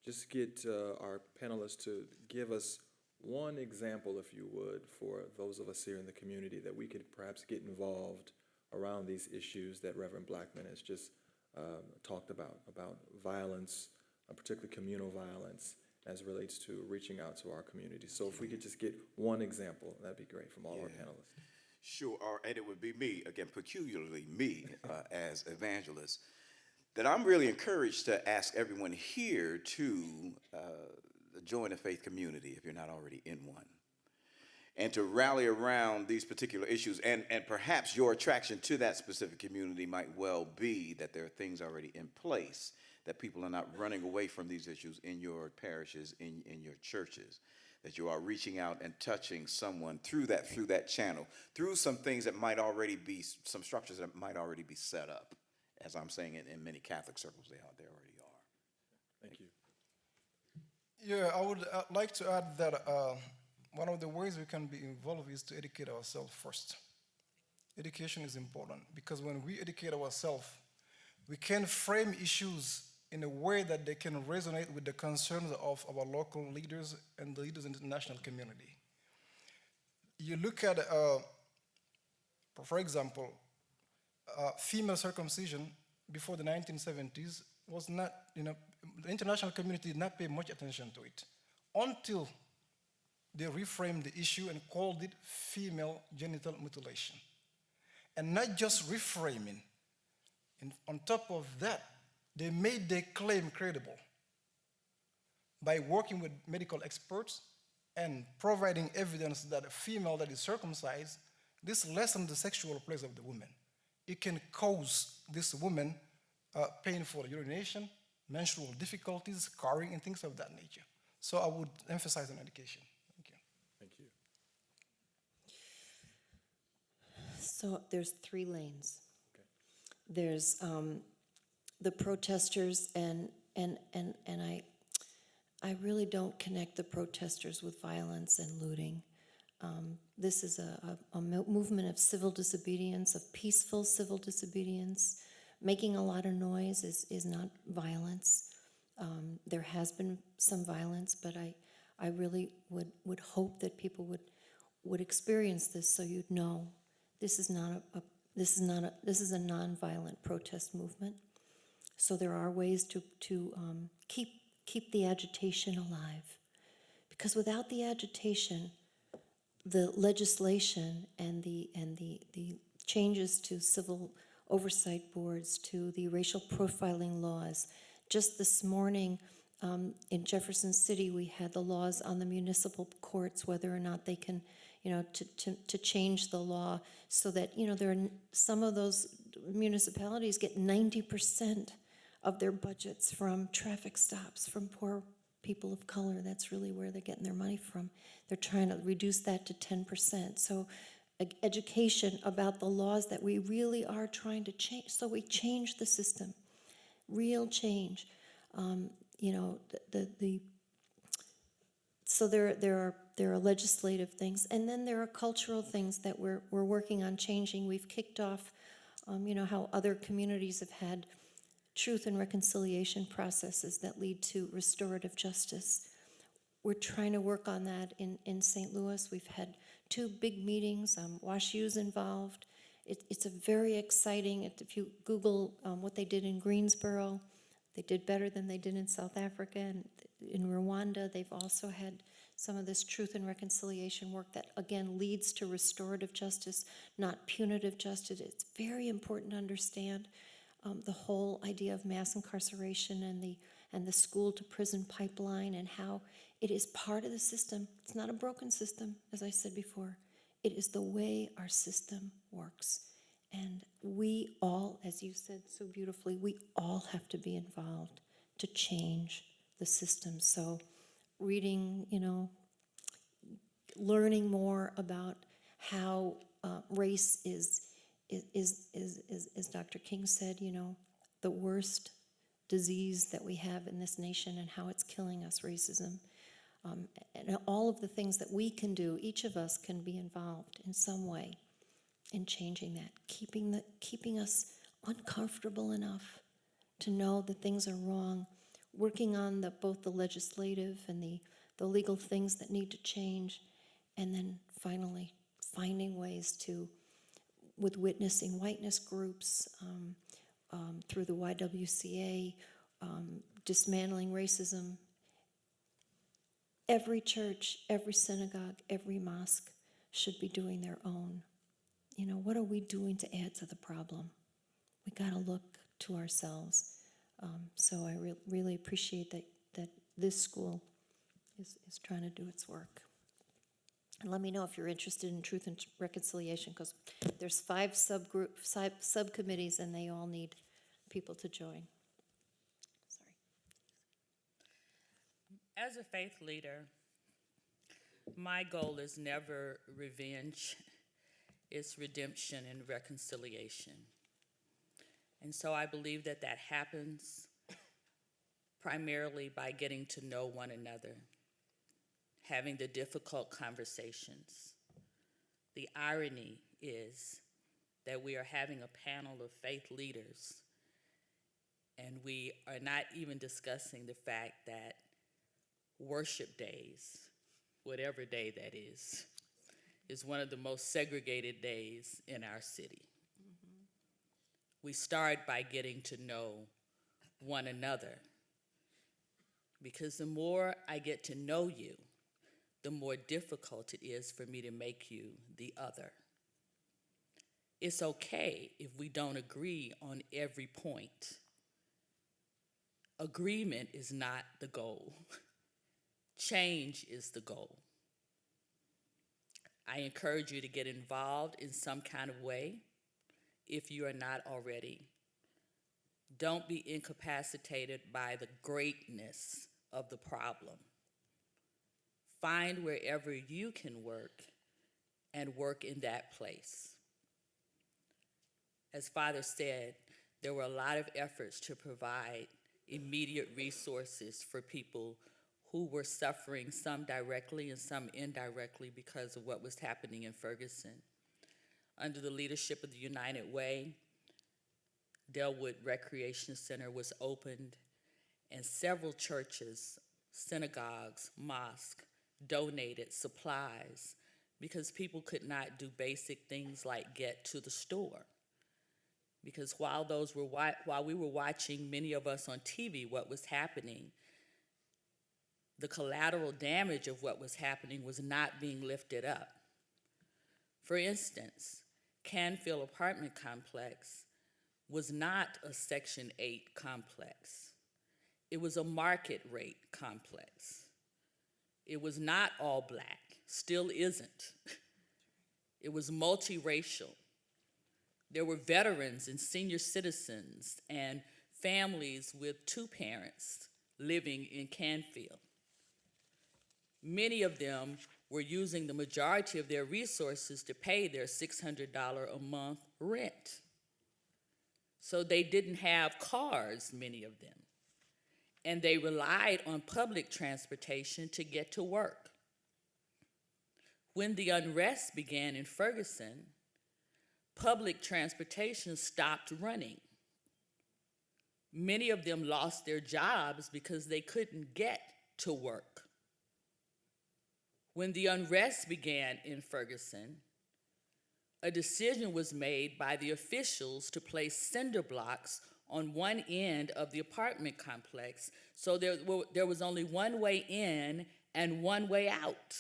Just get our panelists to give us one example, if you would, for those of us here in the community that we could perhaps get involved around these issues that Reverend Blackmon has just talked about violence, particularly communal violence, as it relates to reaching out to our community. So if we could just get one example, that'd be great from all our panelists. Sure, and it would be me, again, peculiarly me as evangelist, that I'm really encouraged to ask everyone here to join a faith community if you're not already in one, and to rally around these particular issues. And perhaps your attraction to that specific community might well be that there are things already in place, that people are not running away from these issues in your parishes, in your churches, that you are reaching out and touching someone through that channel, through some things that might already be, some structures that might already be set up. As I'm saying, in many Catholic circles, they already are. Thank you. Yeah, I would like to add that one of the ways we can be involved is to educate ourselves first. Education is important because when we educate ourselves, we can frame issues in a way that they can resonate with the concerns of our local leaders and the leaders in the international community. You look at, for example, female circumcision before the 1970s was not, the international community did not pay much attention to it until they reframed the issue and called it female genital mutilation. And not just reframing, and on top of that, they made their claim credible by working with medical experts and providing evidence that a female that is circumcised, this lessens the sexual pleasure of the woman. It can cause this woman painful urination, menstrual difficulties, scarring, and things of that nature. So I would emphasize on education. Thank you. Thank you. So there's 3 lanes. Okay. There's the protesters, and I really don't connect the protesters with violence and looting. This is a movement of civil disobedience, of peaceful civil disobedience. Making a lot of noise is not violence. There has been some violence, but I really would hope that people would experience this so you'd know this is a nonviolent protest movement. So there are ways to keep the agitation alive, because without the agitation, the legislation and the changes to civil oversight boards, to the racial profiling laws. Just this morning in Jefferson City, we had the laws on the municipal courts, whether or not they can, to change the law so that, there are some of those municipalities get 90% of their budgets from traffic stops from poor people of color. That's really where they're getting their money from. They're trying to reduce that to 10%. So education about the laws that we really are trying to change. So we change the system, real change. You know, so there are legislative things, and then there are cultural things that we're working on changing. We've kicked off, you know, how other communities have had truth and reconciliation processes that lead to restorative justice. We're trying to work on that in St. Louis. We've had 2 big meetings. WashU's involved. It's a very exciting. If you Google what they did in Greensboro, they did better than they did in South Africa, and in Rwanda, they've also had some of this truth and reconciliation work that, again, leads to restorative justice, not punitive justice. It's very important to understand the whole idea of mass incarceration and the school to prison pipeline, and how it is part of the system. It's not a broken system, as I said before. It is the way our system works. And we all, as you said so beautifully, we all have to be involved to change the system. So reading, you know, learning more about how race is, as Dr. King said, you know, the worst disease that we have in this nation, and how it's killing us, racism. And all of the things that we can do, each of us can be involved in some way in changing that, keeping us uncomfortable enough to know that things are wrong, working on both the legislative and the legal things that need to change, and then finally finding ways to, with witnessing whiteness groups, through the YWCA, dismantling racism. Every church, every synagogue, every mosque should be doing their own. You know, what are we doing to add to the problem? We gotta look to ourselves. So I really appreciate that this school is trying to do its work. And let me know if you're interested in truth and reconciliation, because there's 5 subcommittees, and they all need people to join. Sorry. As a faith leader, my goal is never revenge. It's redemption and reconciliation. And so I believe that happens primarily by getting to know one another, having the difficult conversations. The irony is that we are having a panel of faith leaders, and we are not even discussing the fact that worship days, whatever day that is one of the most segregated days in our city. Mm-hmm. We start by getting to know one another, because the more I get to know you, the more difficult it is for me to make you the other. It's okay if we don't agree on every point. Agreement is not the goal. Change is the goal. I encourage you to get involved in some kind of way if you are not already. Don't be incapacitated by the greatness of the problem. Find wherever you can work and work in that place. As Father said, there were a lot of efforts to provide immediate resources for people who were suffering, some directly and some indirectly, because of what was happening in Ferguson. Under the leadership of the United Way, Delwood Recreation Center was opened, and several churches, synagogues, mosques donated supplies, because people could not do basic things like get to the store. Because while we were watching, many of us on TV, what was happening, the collateral damage of what was happening was not being lifted up. For instance, Canfield apartment complex was not a Section 8 complex. It was a market rate complex. It was not all Black, still isn't. It was multiracial. There were veterans and senior citizens and families with 2 parents living in Canfield. Many of them were using the majority of their resources to pay their $600 a month rent. So they didn't have cars, many of them, and they relied on public transportation to get to work. When the unrest began in Ferguson, public transportation stopped running. Many of them lost their jobs because they couldn't get to work. When the unrest began in Ferguson, a decision was made by the officials to place cinder blocks on one end of the apartment complex, so there was only one way in and one way out.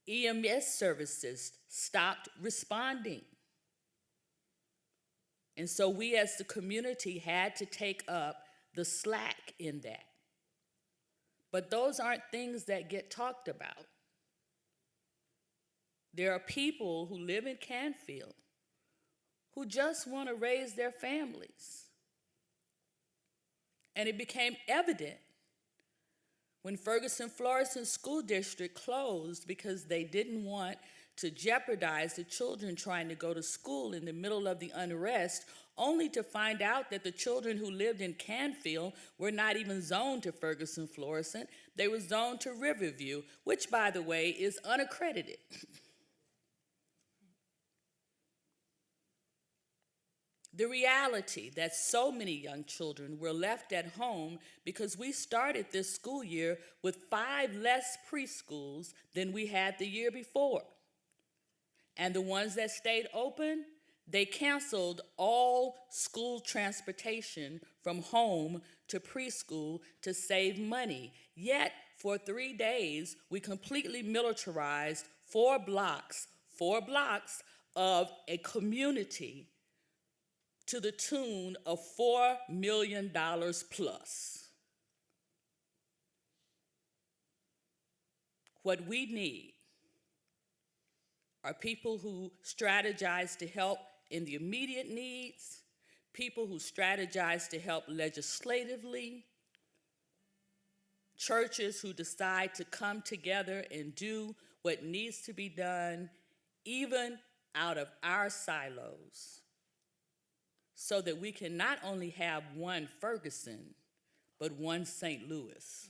EMS services stopped responding. And so we as the community had to take up the slack in that. But those aren't things that get talked about. There are people who live in Canfield who just want to raise their families. And it became evident when Ferguson Florissant School District closed because they didn't want to jeopardize the children trying to go to school in the middle of the unrest, only to find out that the children who lived in Canfield were not even zoned to Ferguson Florissant. They were zoned to Riverview, which, by the way, is unaccredited. The reality that so many young children were left at home because we started this school year with 5 less preschools than we had the year before. And the ones that stayed open, they canceled all school transportation from home to preschool to save money. Yet, for 3 days, we completely militarized 4 blocks of a community to the tune of $4 million plus. What we need are people who strategize to help in the immediate needs, people who strategize to help legislatively, churches who decide to come together and do what needs to be done, even out of our silos, so that we can not only have one Ferguson, but one St. Louis.